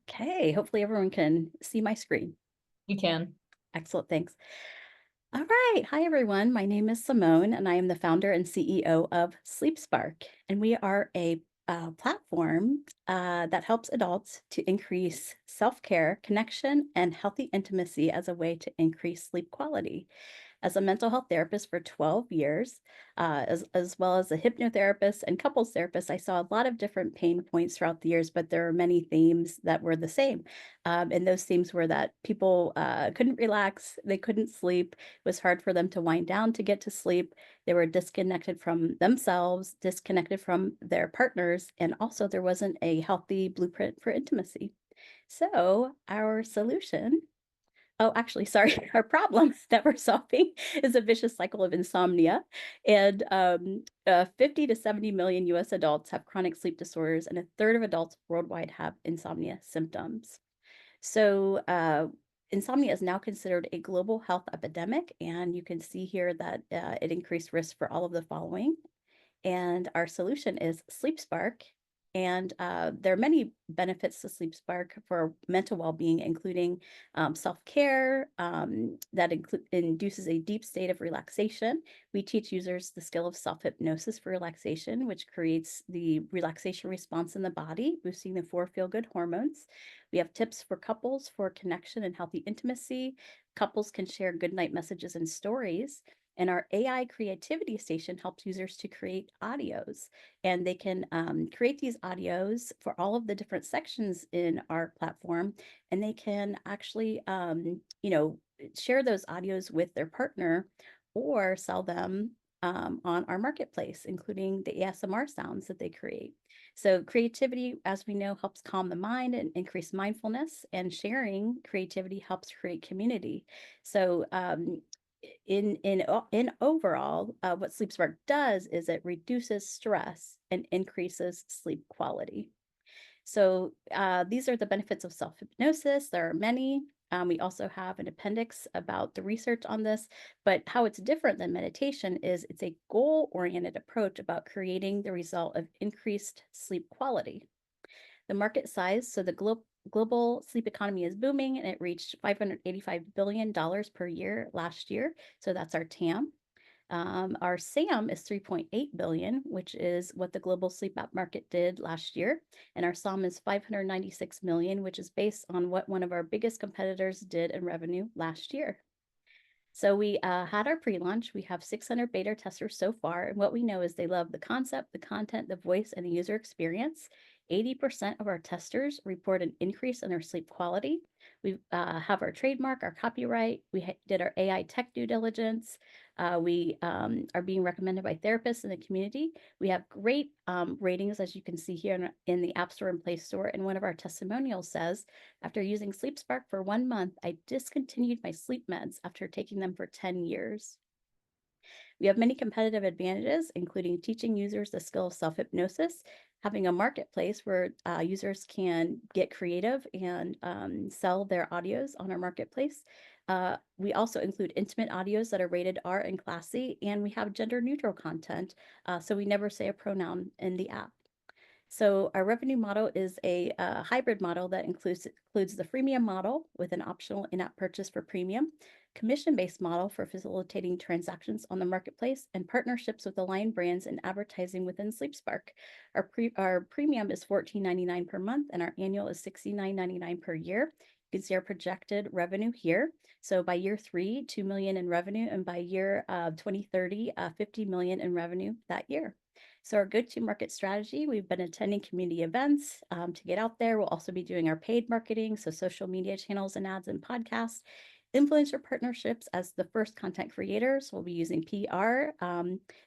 Okay, hopefully everyone can see my screen. You can. Excellent, thanks. All right, hi everyone. My name is Simone, and I am the founder and CEO of Sleep Spark, and we are a platform that helps adults to increase self-care, connection, and healthy intimacy as a way to increase sleep quality. As a mental health therapist for 12 years, as well as a hypnotherapist and couples therapist, I saw a lot of different pain points throughout the years, but there are many themes that were the same. And those themes were that people couldn't relax, they couldn't sleep, it was hard for them to wind down to get to sleep. They were disconnected from themselves, disconnected from their partners, and also there wasn't a healthy blueprint for intimacy. So our solution Oh, actually, sorry. Our problem that we're solving is a vicious cycle of insomnia. And 50 to 70 million US adults have chronic sleep disorders, and a third of adults worldwide have insomnia symptoms. So, insomnia is now considered a global health epidemic, and you can see here that it increased risk for all of the following. And our solution is Sleep Spark. And there are many benefits to Sleep Spark for mental well-being, including self-care that induces a deep state of relaxation. We teach users the skill of self-hypnosis for relaxation, which creates the relaxation response in the body, boosting the four feel-good hormones. We have tips for couples for connection and healthy intimacy. Couples can share goodnight messages and stories. And our AI creativity station helps users to create audios, and they can create these audios for all of the different sections in our platform, and they can actually, share those audios with their partner or sell them on our marketplace, including the ASMR sounds that they create. So creativity, as we know, helps calm the mind and increase mindfulness, and sharing creativity helps create community. So in overall, what Sleep Spark does is it reduces stress and increases sleep quality. So these are the benefits of self-hypnosis. There are many. We also have an appendix about the research on this, but how it's different than meditation is it's a goal-oriented approach about creating the result of increased sleep quality. The market size, so the global sleep economy is booming, and it reached $585 billion per year last year. So that's our TAM. Our SAM is 3.8 billion, which is what the global sleep app market did last year. And our SOM is 596 million, which is based on what one of our biggest competitors did in revenue last year. So we had our pre-launch. We have 600 beta testers so far. And what we know is they love the concept, the content, the voice, and the user experience. 80% of our testers report an increase in their sleep quality. We have our trademark, our copyright. We did our AI tech due diligence. We are being recommended by therapists in the community. We have great ratings, as you can see here in the App Store and Play Store. And one of our testimonials says, after using SleepSpark for 1 month, I discontinued my sleep meds after taking them for 10 years. We have many competitive advantages, including teaching users the skill of self-hypnosis, having a marketplace where users can get creative and sell their audios on our marketplace. We also include intimate audios that are rated R and classy, and we have gender neutral content, so we never say a pronoun in the app. So our revenue model is a hybrid model that includes the freemium model with an optional in-app purchase for premium, commission-based model for facilitating transactions on the marketplace, and partnerships with aligned brands and advertising within SleepSpark. Our premium is $14.99 per month, and our annual is $69.99 per year. You can see our projected revenue here. So by year 3, 2 million in revenue, and by year 2030, 50 million in revenue that year. So our go-to-market strategy, we've been attending community events to get out there. We'll also be doing our paid marketing, so social media channels and ads and podcasts. Influencer partnerships as the first content creators. We'll be using PR.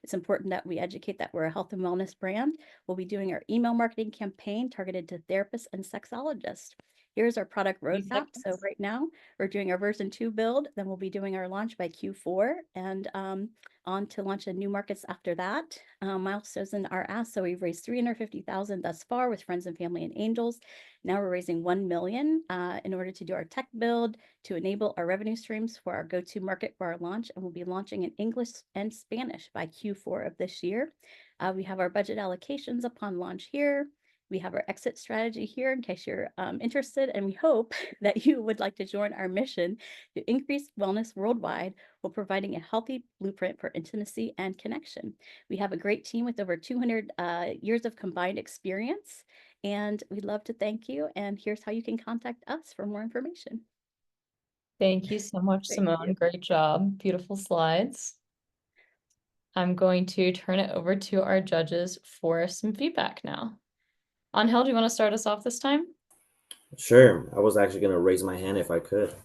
It's important that we educate that we're a health and wellness brand. We'll be doing our email marketing campaign targeted to therapists and sexologists. Here's our product roadmap. So right now we're doing our version 2 build, then we'll be doing our launch by Q4 and on to launch in new markets after that. Milestones are asked. So we've raised 350,000 thus far with friends and family and angels. Now we're raising 1 million in order to do our tech build to enable our revenue streams for our go-to market for our launch. And we'll be launching in English and Spanish by Q4 of this year. We have our budget allocations upon launch here. We have our exit strategy here in case you're interested, and we hope that you would like to join our mission to increase wellness worldwide while providing a healthy blueprint for intimacy and connection. We have a great team with over 200 years of combined experience, and we'd love to thank you. And here's how you can contact us for more information. Thank you so much, Simone. Great job. Beautiful slides. I'm going to turn it over to our judges for some feedback now. Angel, do you want to start us off this time? Sure. I was actually going to raise my hand if I could.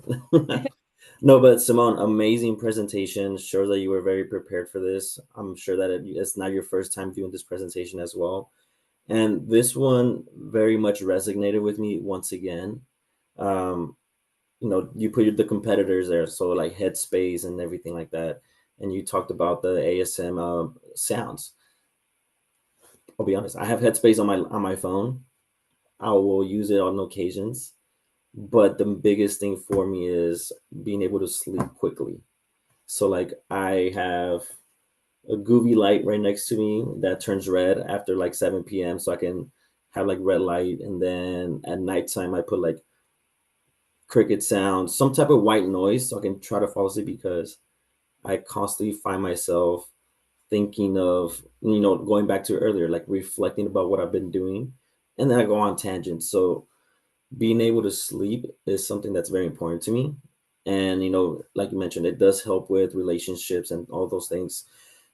No, but Simone, amazing presentation. Shows that you were very prepared for this. I'm sure that it's not your first time doing this presentation as well. And this one very much resonated with me once again. You put the competitors there, so like Headspace and everything like that. And you talked about the ASM sounds. I'll be honest, I have Headspace on my phone. I will use it on occasions, but the biggest thing for me is being able to sleep quickly. So like I have a Goovy light right next to me that turns red after like 7 p.m. so I can have like red light, and then at nighttime I put like cricket sounds, some type of white noise so I can try to fall asleep, because I constantly find myself thinking of, going back to earlier, like reflecting about what I've been doing, and then I go on tangents. So being able to sleep is something that's very important to me. And, like you mentioned, it does help with relationships and all those things.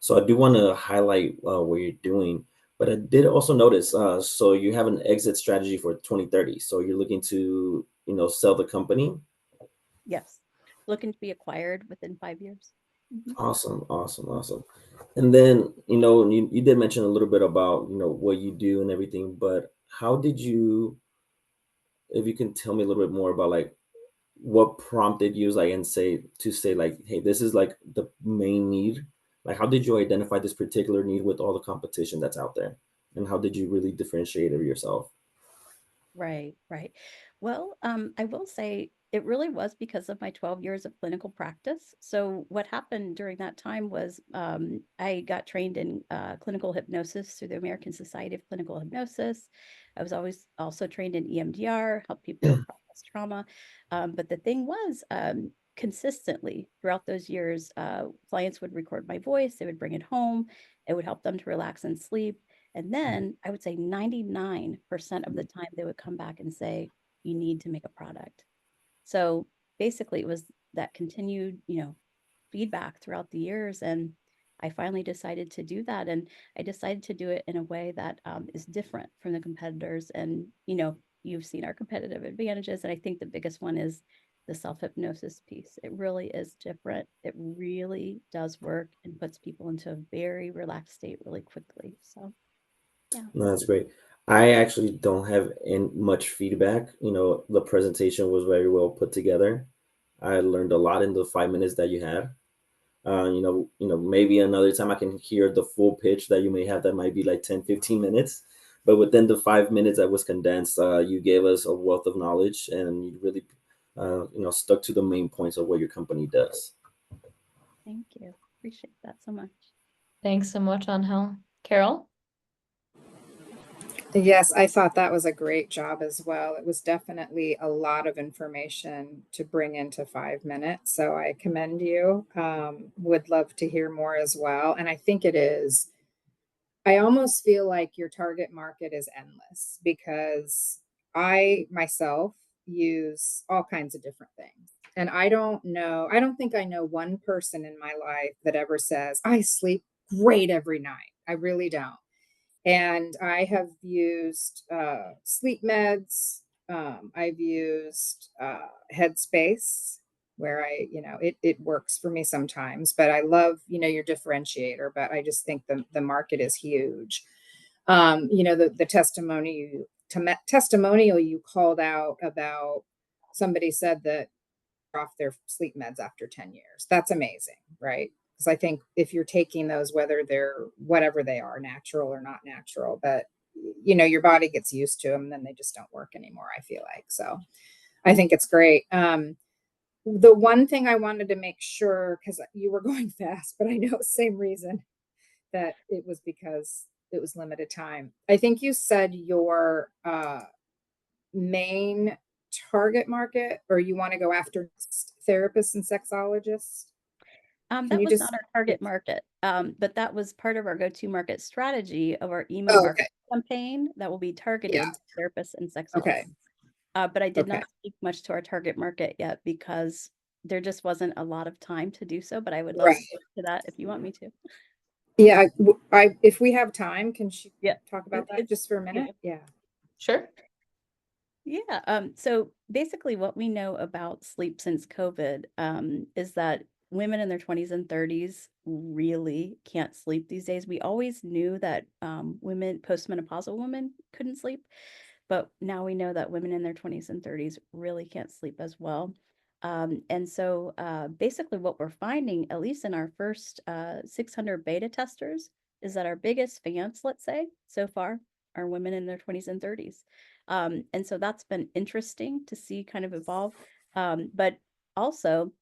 So I do want to highlight what you're doing. But I did also notice, so you have an exit strategy for 2030. So you're looking to, sell the company. Yes. Looking to be acquired within 5 years. Awesome. And then, you did mention a little bit about, what you do and everything, but how did you, if you can tell me a little bit more about like what prompted you like and say like, hey, this is like the main need. Like, how did you identify this particular need with all the competition that's out there? And how did you really differentiate it yourself? Right. Well, I will say it really was because of my 12 years of clinical practice. So what happened during that time was I got trained in clinical hypnosis through the American Society of Clinical Hypnosis. I was always also trained in EMDR, help people process trauma. But the thing was, consistently throughout those years, clients would record my voice, they would bring it home, it would help them to relax and sleep. And then I would say 99% of the time they would come back and say, you need to make a product. So basically, it was that continued, feedback throughout the years. And I finally decided to do that. And I decided to do it in a way that is different from the competitors. And, you've seen our competitive advantages. And I think the biggest one is the self-hypnosis piece. It really is different. It really does work and puts people into a very relaxed state really quickly. So, yeah. No, that's great. I actually don't have much feedback. The presentation was very well put together. I learned a lot in the 5 minutes that you had. Maybe another time I can hear the full pitch that you may have that might be like 10, 15 minutes. But within the 5 minutes that was condensed, you gave us a wealth of knowledge, and you really, stuck to the main points of what your company does. Thank you. Appreciate that so much. Thanks so much, Angel. Carol? Yes, I thought that was a great job as well. It was definitely a lot of information to bring into 5 minutes. So I commend you. Would love to hear more as well. And I think it is. I almost feel like your target market is endless because I myself use all kinds of different things. And I don't think I know one person in my life that ever says, I sleep great every night. I really don't. And I have used sleep meds. I've used Headspace, where it works for me sometimes. But I love, your differentiator. But I just think the market is huge. The testimonial you called out about somebody said that off their sleep meds after 10 years. That's amazing, right? Because I think if you're taking those, whether they're whatever they are, natural or not natural, but your body gets used to them and then they just don't work anymore, I feel like. So I think it's great. The one thing I wanted to make sure, because you were going fast, but I know same reason, that it was because it was limited time. I think you said your main target market, or you want to go after therapists and sexologists? That was not our target market, but that was part of our go-to market strategy of our email Oh, marketing campaign that will be targeted to therapists and sexologists. Okay. But I did Okay. not speak much to our target market yet because there just wasn't a lot of time to do so, but I would love to Right. speak to that if you want me to. Yeah, if we have time, can she Yeah. talk about that just for a minute? Yeah. Sure. Yeah. So basically, what we know about sleep since COVID is that women in their 20s and 30s really can't sleep these days. We always knew that women, postmenopausal women, couldn't sleep, but now we know that women in their 20s and 30s really can't sleep as well. And so basically, what we're finding, at least in our first 600 beta testers, is that our biggest fans, let's say, so far, are women in their 20s and 30s. And so that's been interesting to see kind of evolve. But also,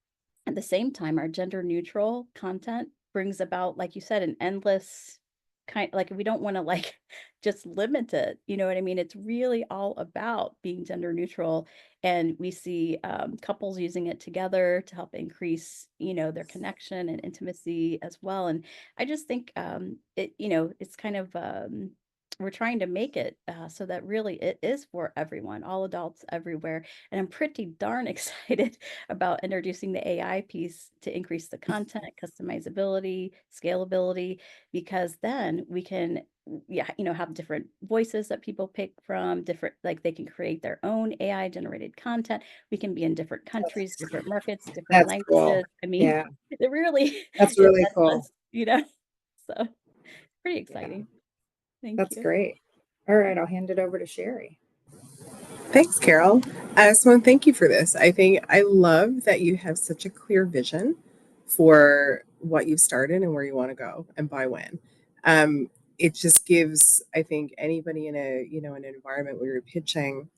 at the same time, our gender neutral content brings about, like you said, an endless kind, like we don't want to like just limit it. You know what I mean? It's really all about being gender neutral. And we see couples using it together to help increase, their connection and intimacy as well. And I just think it's kind of we're trying to make it so that really it is for everyone, all adults everywhere. And I'm pretty darn excited about introducing the AI piece to increase the content, customizability, scalability, because then we can, have different voices that people pick from, different, like they can create their own AI generated content. We can be in different countries, different markets, different That's cool. languages. I mean, Yeah, it really that's is really cool. endless. So pretty exciting. Thank That's you. great. All right, I'll hand it over to Sherry. Thanks, Carol. Simone, thank you for this. I think I love that you have such a clear vision for what you've started and where you want to go and by when. It just gives, I think, anybody in an environment where you're pitching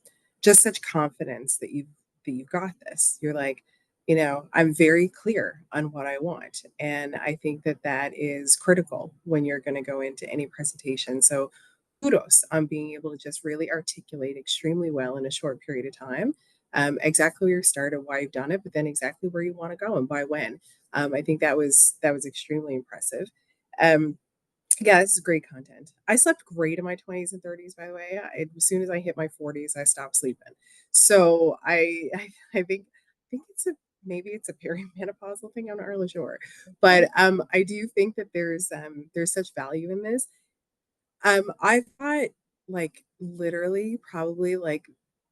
just such confidence that you've got this. You're like, I'm very clear on what I want. And I think that is critical when you're going to go into any presentation. So kudos on being able to just really articulate extremely well in a short period of time exactly where you started, why you've done it, but then exactly where you want to go and by when. I think that was extremely impressive. Um, yeah, this is great content. I slept great in my 20s and 30s, by the way. As soon as I hit my 40s, I stopped sleeping. So I think it's a maybe it's a perimenopausal thing. I'm not really sure, but I do think that there's such value in this. I've got like literally probably like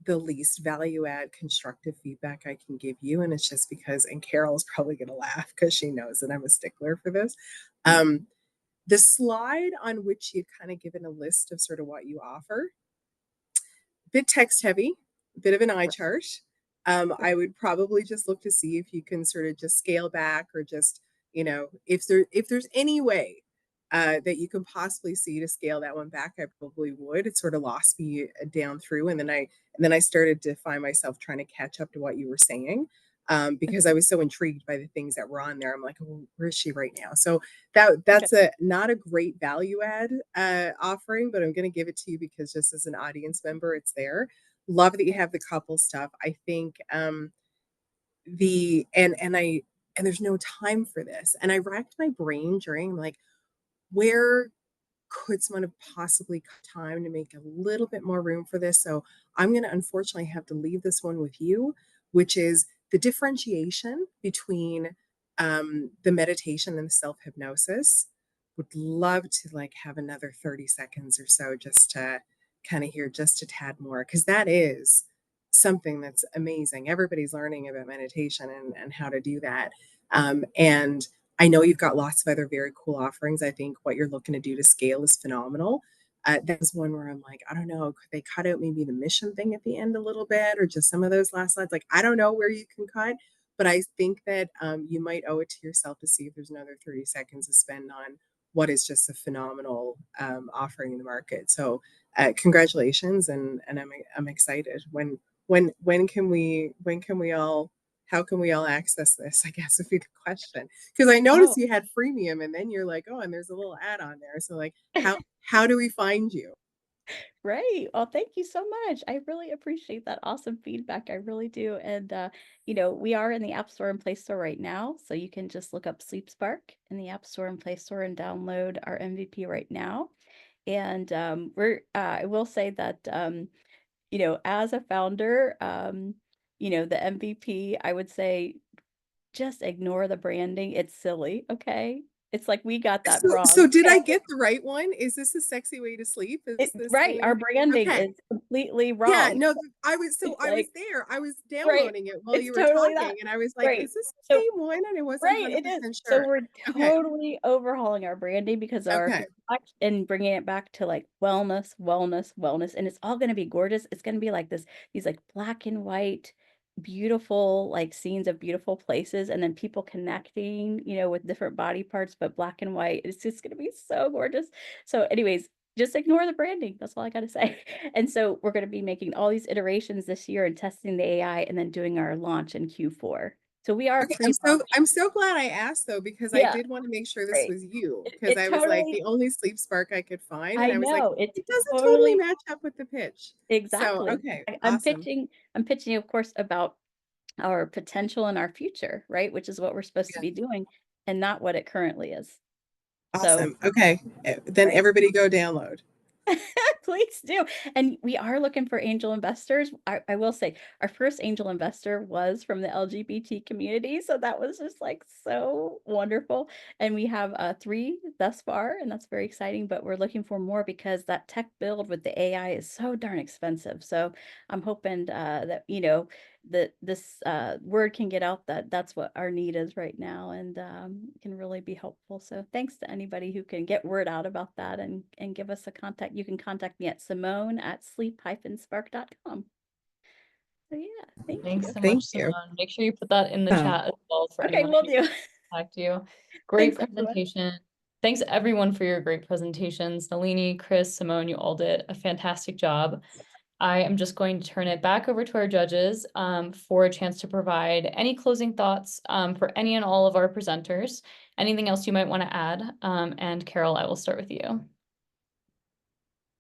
the least value add constructive feedback I can give you, and it's just because, and Carol's probably gonna laugh because she knows that I'm a stickler for this. Um, the slide on which you've kind of given a list of sort of what you offer, bit text heavy, bit of an eye chart. I would probably just look to see if you can sort of just scale back or just, if there's any way that you can possibly see to scale that one back, I probably would. It sort of lost me down through, and then I started to find myself trying to catch up to what you were saying. Because I was so intrigued by the things that were on there. I'm like, oh, where is she right now? So that's a not a great value add offering, but I'm going to give it to you because just as an audience member, it's there. Love that you have the couple stuff. I think the and there's no time for this. And I racked my brain during like, where could someone have possibly cut time to make a little bit more room for this? So I'm going to unfortunately have to leave this one with you, which is the differentiation between the meditation and the self hypnosis. Would love to like have another 30 seconds or so just to kind of hear just a tad more, because that is something that's amazing. Everybody's learning about meditation and how to do that. And I know you've got lots of other very cool offerings. I think what you're looking to do to scale is phenomenal. That's one where I'm like, I don't know, could they cut out maybe the mission thing at the end a little bit, or just some of those last slides? Like, I don't know where you can cut, but I think that you might owe it to yourself to see if there's another 30 seconds to spend on what is just a phenomenal offering in the market. So congratulations, and I'm excited. When can we all, how can we all access this, I guess would be the question. Because I noticed you had freemium, and then you're like, oh, and there's a little ad on there. So like, how do we find you? Right. Well, thank you so much. I really appreciate that awesome feedback. I really do. And we are in the App Store and Play Store right now. So you can just look up Sleep Spark in the App Store and Play Store and download our MVP right now. And I will say that as a founder, the MVP, I would say just ignore the branding. It's silly, okay? It's like we got that wrong. So did I get the right one? Is this a sexy way to sleep? Is this Right, our branding okay? is completely Yeah, wrong. no, I was Like, there. I was right, downloading it while it's you were totally talking, that. and I was like, Right. is this the So same one? And I wasn't right, it is. 100% So sure. we're Okay. totally overhauling our branding because of our Okay. feedback and bringing it back to like wellness, wellness, wellness. And it's all going to be gorgeous. It's going to be like these like black and white, beautiful like scenes of beautiful places, and then people connecting, with different body parts, but black and white. It's just going to be so gorgeous. So, anyways, just ignore the branding. That's all I got to say. And so we're going to be making all these iterations this year and testing the AI and then doing our launch in Q4. So we are Okay, pre-launch. I'm so glad I asked though, because I Yeah, did want to make sure this right. was you, because It I was like totally, the only Sleep Spark I could find, and I I was like, know, it it doesn't totally totally, match up with the pitch. So exactly. okay, I'm awesome. pitching, of course, about our potential and our future, right? Which is what we're supposed to Yeah, be doing and not what it currently is. So, awesome. Okay, then right. everybody go download. Please do. And we are looking for angel investors. I will say our first angel investor was from the LGBT community. So that was just like so wonderful. And we have 3 thus far, and that's very exciting. But we're looking for more because that tech build with the AI is so darn expensive. So I'm hoping that, that this word can get out that that's what our need is right now, and can really be helpful. So thanks to anybody who can get word out about that and give us a contact. You can contact me at simone@sleep-spark.com. So yeah, thank Thanks you. so Thank much, you. Simone. Make sure you put that in the Oh, chat as well for Okay, anyone will who do. wants to contact you. Great Thanks, everyone. presentation. Thanks everyone for your great presentations. Nalini, Chris, Simone, you all did a fantastic job. I am just going to turn it back over to our judges for a chance to provide any closing thoughts for any and all of our presenters. Anything else you might want to add? And Carol, I will start with you.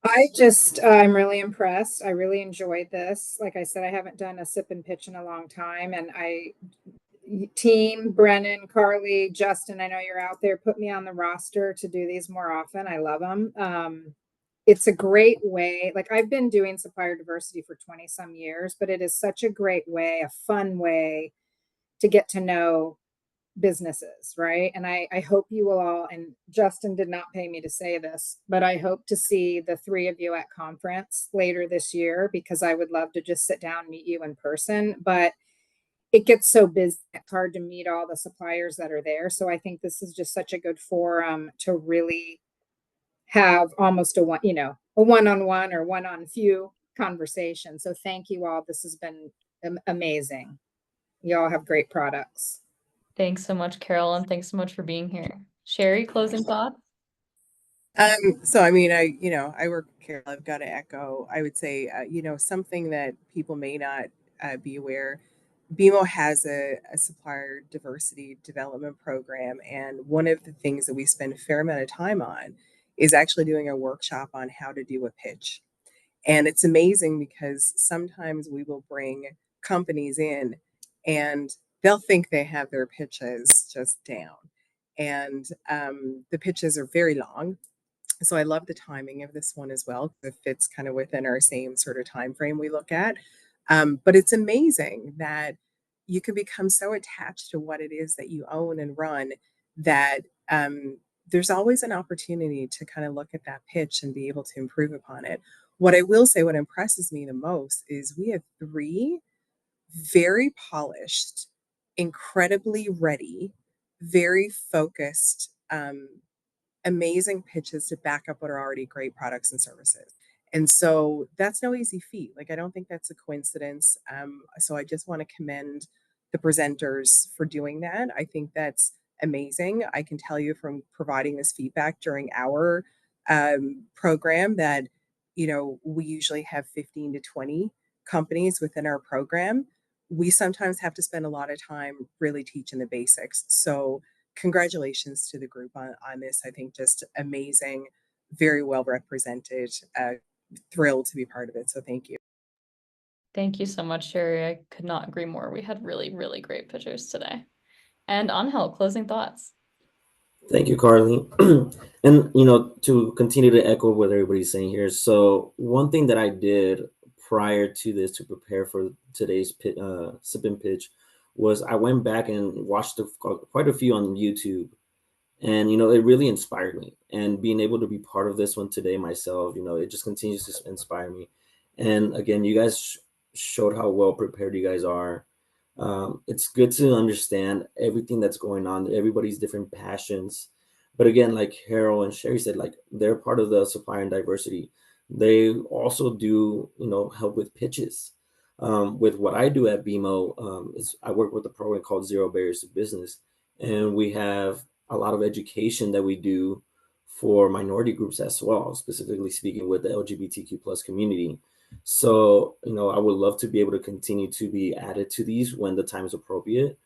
I'm really impressed. I really enjoyed this. Like I said, I haven't done a sip and pitch in a long time, and team Brennan, Carly, Justin, I know you're out there. Put me on the roster to do these more often. I love them. It's a great way. Like I've been doing supplier diversity for 20 some years, but it is such a great way, a fun way to get to know businesses, right? And I hope you will all, and Justin did not pay me to say this, but I hope to see the three of you at conference later this year, because I would love to just sit down and meet you in person. But it gets so busy, it's hard to meet all the suppliers that are there. So I think this is just such a good forum to really have almost a one-on-one or one-on-few conversation. So thank you all. This has been amazing. You all have great products. Thanks so much, Carol, and thanks so much for being here. Sherry, closing thoughts? So I mean, I work with Carol. I've got to echo. I would say, something that people may not be aware. BMO has a supplier diversity development program, and one of the things that we spend a fair amount of time on is actually doing a workshop on how to do a pitch. And it's amazing because sometimes we will bring companies in and they'll think they have their pitches just down. And the pitches are very long. So I love the timing of this one as well. It fits kind of within our same sort of time frame we look at. But it's amazing that you can become so attached to what it is that you own and run that there's always an opportunity to kind of look at that pitch and be able to improve upon it. What I will say, what impresses me the most is we have three very polished, incredibly ready, very focused, amazing pitches to back up what are already great products and services. And so that's no easy feat. Like, I don't think that's a coincidence. So I just want to commend the presenters for doing that. I think that's amazing. I can tell you from providing this feedback during our program that, we usually have 15 to 20 companies within our program. We sometimes have to spend a lot of time really teaching the basics. So congratulations to the group on this. I think just amazing, very well represented. Thrilled to be part of it. So thank you. Thank you so much, Sherry. I could not agree more. We had really, really great pictures today. And Angel, closing thoughts. Thank you, Carly. And to continue to echo what everybody's saying here. So one thing that I did prior to this to prepare for today's sip and pitch was I went back and watched quite a few on YouTube, and it really inspired me. And being able to be part of this one today myself, it just continues to inspire me. And again, you guys showed how well prepared you guys are. It's good to understand everything that's going on, everybody's different passions. But again, like Carol and Sherry said, like they're part of the supplier and diversity. They also do, help with pitches. With what I do at BMO, is I work with a program called Zero Barriers to Business, and we have a lot of education that we do for minority groups as well, specifically speaking with the LGBTQ plus community. So, I would love to be able to continue to be added to these when the time is appropriate.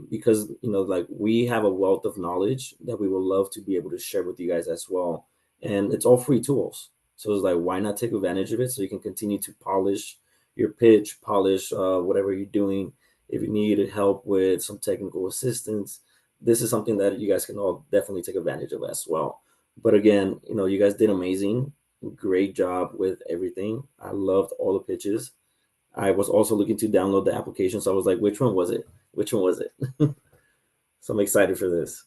Because, like we have a wealth of knowledge that we would love to be able to share with you guys as well. And it's all free tools. So it's like, why not take advantage of it so you can continue to polish your pitch, polish whatever you're doing. If you need help with some technical assistance, this is something that you guys can all definitely take advantage of as well. But again, you guys did amazing. Great job with everything. I loved all the pitches. I was also looking to download the application, so I was like, which one was it? Which one was it? So I'm excited for this.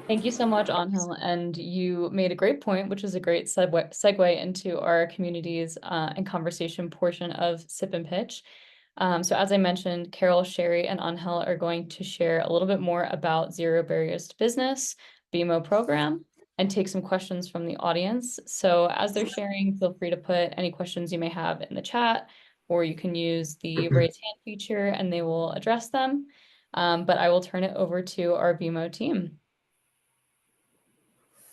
Thank you so much, Angel. And you made a great point, which is a great segue into our communities and conversation portion of Sip and Pitch. So as I mentioned, Carol, Sherry, and Angel are going to share a little bit more about Zero Barriers to Business, BMO program, and take some questions from the audience. So as they're sharing, feel free to put any questions you may have in the chat, or you can use the raise hand feature and they will address them. But I will turn it over to our BMO team.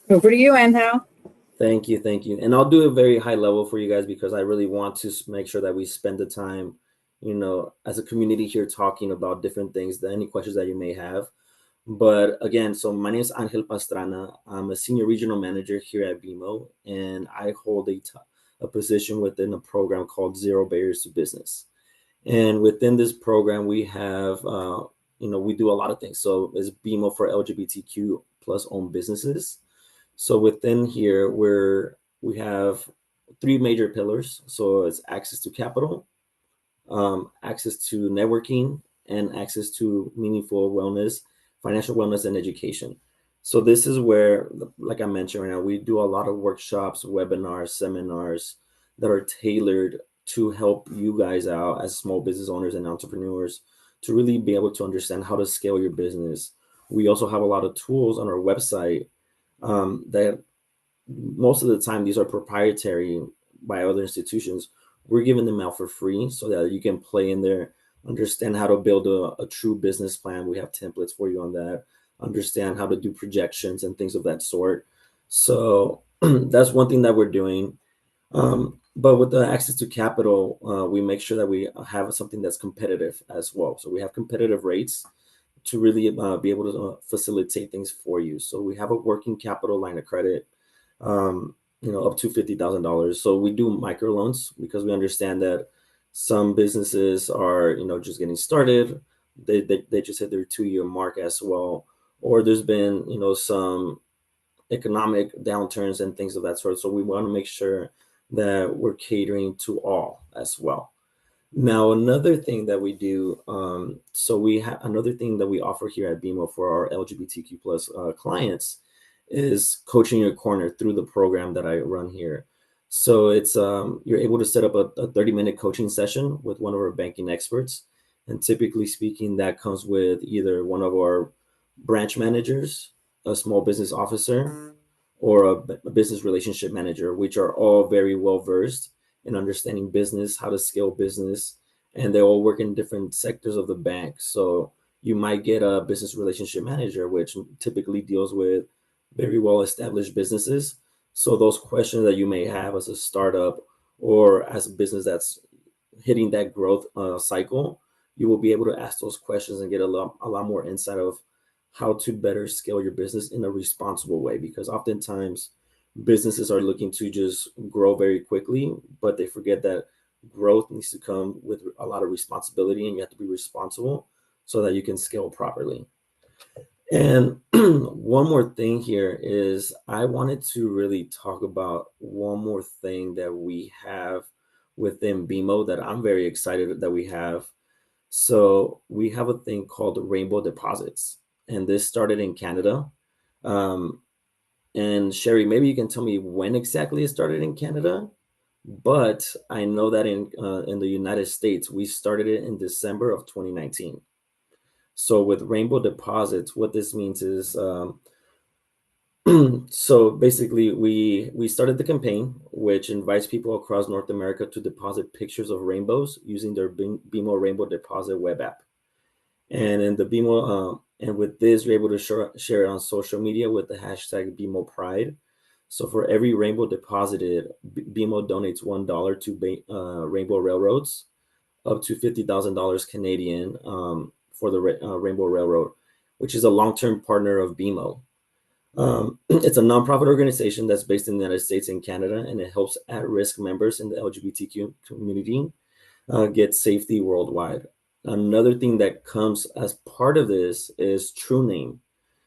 Over to you, Angel. Thank you. And I'll do a very high level for you guys because I really want to make sure that we spend the time, as a community here talking about different things, any questions that you may have. But again, so my name is Angel Pastrana. I'm a senior regional manager here at BMO, and I hold a position within a program called Zero Barriers to Business. And within this program, we have, we do a lot of things. So it's BMO for LGBTQ plus owned businesses. So within here, we have three major pillars. So it's access to capital, access to networking, and access to meaningful wellness, financial wellness, and education. So this is where, like I mentioned right now, we do a lot of workshops, webinars, seminars that are tailored to help you guys out as small business owners and entrepreneurs to really be able to understand how to scale your business. We also have a lot of tools on our website that most of the time these are proprietary by other institutions. We're giving them out for free so that you can play in there, understand how to build a true business plan. We have templates for you on that, understand how to do projections and things of that sort. So that's one thing that we're doing. But with the access to capital, we make sure that we have something that's competitive as well. So we have competitive rates to really be able to facilitate things for you. So we have a working capital line of credit, up to $50,000. So we do microloans because we understand that some businesses are, just getting started. They just hit their 2-year mark as well, or there's been, some economic downturns and things of that sort. So we want to make sure that we're catering to all as well. Now, another thing that we do, so we have another thing that we offer here at BMO for our LGBTQ plus clients is coaching your corner through the program that I run here. So it's you're able to set up a 30-minute coaching session with one of our banking experts, and typically speaking, that comes with either one of our branch managers, a small business officer, or a business relationship manager, which are all very well versed in understanding business, how to scale business, and they all work in different sectors of the bank. So you might get a business relationship manager, which typically deals with very well established businesses. So those questions that you may have as a startup or as a business that's hitting that growth cycle, you will be able to ask those questions and get a lot more insight of how to better scale your business in a responsible way. Because oftentimes businesses are looking to just grow very quickly, but they forget that growth needs to come with a lot of responsibility, and you have to be responsible so that you can scale properly. And one more thing here is I wanted to really talk about one more thing that we have within BMO that I'm very excited that we have. So we have a thing called rainbow deposits, and this started in Canada. Um, and Sherry, maybe you can tell me when exactly it started in Canada, but I know that in the United States, we started it in December of 2019. So with rainbow deposits, what this means is so basically we started the campaign, which invites people across North America to deposit pictures of rainbows using their BMO Rainbow Deposit web app. And in the BMO, and with this, you're able to share it on social media with the hashtag BMO Pride. So for every rainbow deposited, BMO donates $1 to Rainbow Railroads, up to $50,000 Canadian for the Rainbow Railroad, which is a long-term partner of BMO. It's a nonprofit organization that's based in the United States and Canada, and it helps at-risk members in the LGBTQ community get safety worldwide. Another thing that comes as part of this is True Name.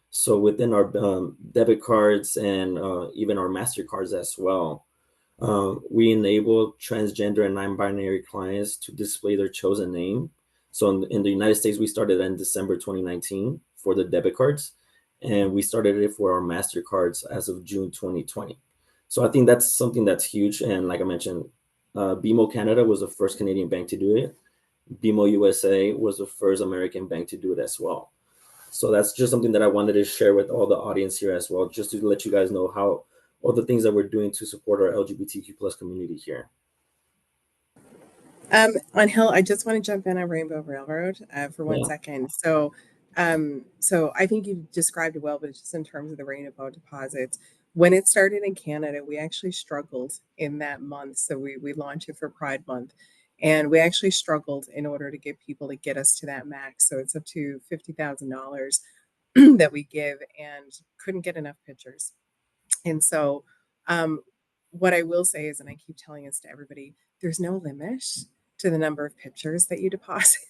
So within our debit cards and even our MasterCards as well, we enable transgender and non-binary clients to display their chosen name. So in the United States, we started in December 2019 for the debit cards, and we started it for our MasterCards as of June 2020. So I think that's something that's huge. And like I mentioned, BMO Canada was the first Canadian bank to do it. BMO USA was the first American bank to do it as well. So that's just something that I wanted to share with all the audience here as well, just to let you guys know how all the things that we're doing to support our LGBTQ plus community here. Angel, I just want to jump in on Rainbow Railroad for one second. So I think you described it well, but just in terms of the rainbow deposits, when it started in Canada, we actually struggled in that month. So we launched it for Pride Month, and we actually struggled in order to get people to get us to that max. So it's up to $50,000 that we give and couldn't get enough pictures. And so what I will say is, and I keep telling this to everybody, there's no limit to the number of pictures that you deposit.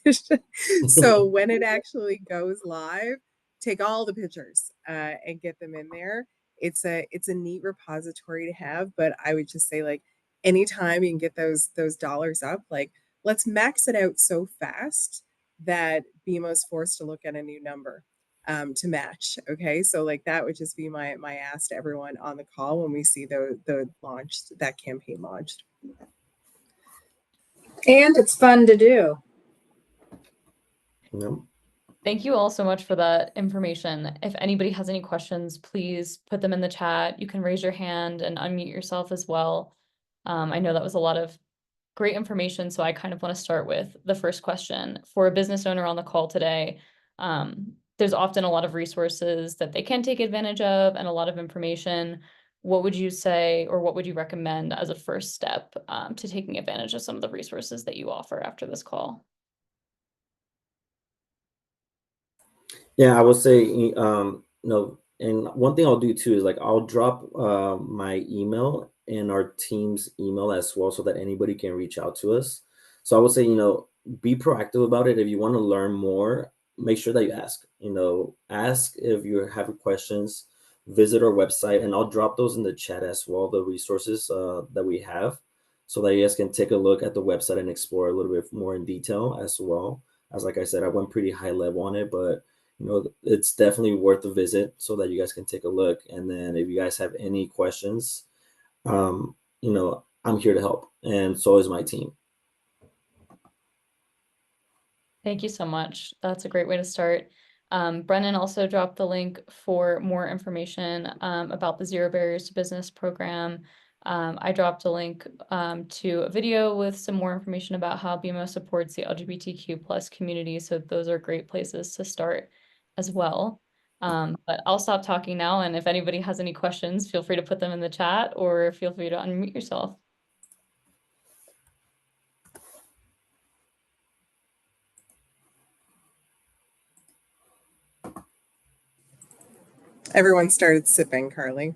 So when it actually goes live, take all the pictures and get them in there. It's a neat repository to have, but I would just say, like, anytime you can get those dollars up, like, let's max it out so fast that BMO's forced to look at a new number to match. Okay, so like that would just be my ask to everyone on the call when we see that campaign launched. And it's fun to do. Yep. Thank you all so much for that information. If anybody has any questions, please put them in the chat. You can raise your hand and unmute yourself as well. I know that was a lot of great information, so I kind of want to start with the first question. For a business owner on the call today, there's often a lot of resources that they can take advantage of and a lot of information. What would you say, or what would you recommend as a first step to taking advantage of some of the resources that you offer after this call? Yeah, I would say, no, and one thing I'll do too is, like, I'll drop my email in our team's email as well, so that anybody can reach out to us. So I would say, be proactive about it. If you want to learn more, make sure that you ask. Ask if you have questions. Visit our website, and I'll drop those in the chat as well, the resources that we have, so that you guys can take a look at the website and explore a little bit more in detail as well. As like I said, I went pretty high level on it, but it's definitely worth a visit so that you guys can take a look. And then if you guys have any questions, I'm here to help, and so is my team. Thank you so much. That's a great way to start. Brennan also dropped the link for more information about the Zero Barriers to Business program. I dropped a link to a video with some more information about how BMO supports the LGBTQ+ community. So those are great places to start as well. But I'll stop talking now. And if anybody has any questions, feel free to put them in the chat or feel free to unmute yourself. Everyone started sipping, Carly.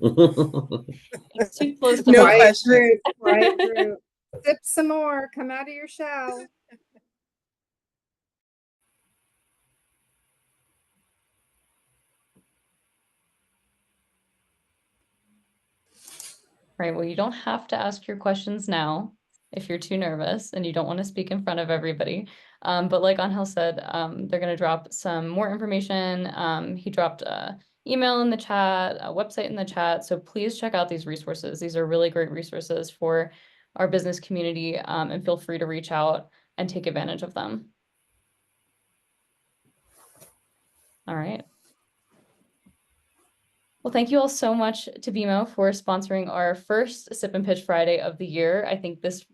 It's too close to No my question. Right through. Sip some more. Come out of your shell. Right, well, you don't have to ask your questions now if you're too nervous and you don't want to speak in front of everybody. But like Angel said, they're going to drop some more information. He dropped an email in the chat, a website in the chat. So please check out these resources. These are really great resources for our business community, and feel free to reach out and take advantage of them. All right. Well, thank you all so much to BMO for sponsoring our first Sip and Pitch Friday of the year. I think this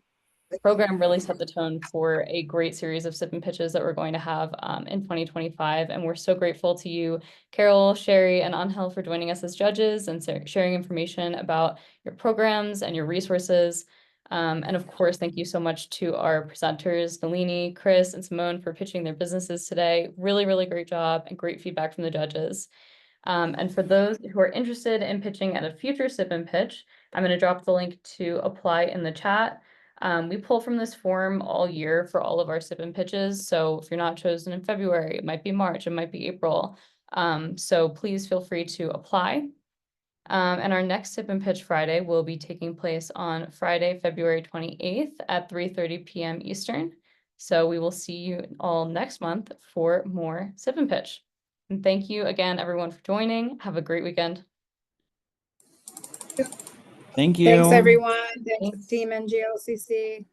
program really set the tone for a great series of Sip and Pitches that we're going to have in 2025. And we're so grateful to you, Carol, Sherry, and Angel, for joining us as judges and sharing information about your programs and your resources. And of course, thank you so much to our presenters, Nalini, Chris, and Simone, for pitching their businesses today. Really, really great job and great feedback from the judges. And for those who are interested in pitching at a future Sip and Pitch, I'm going to drop the link to apply in the chat. We pull from this form all year for all of our Sip and Pitches. So if you're not chosen in February, it might be March, it might be April. So please feel free to apply. And our next Sip and Pitch Friday will be taking place on Friday, February 28th at 3:30 p.m. Eastern. So we will see you all next month for more Sip and Pitch. And thank you again, everyone, for joining. Have a great weekend. Thank you. Thanks, everyone. Thanks, Thanks. Team NGLCC.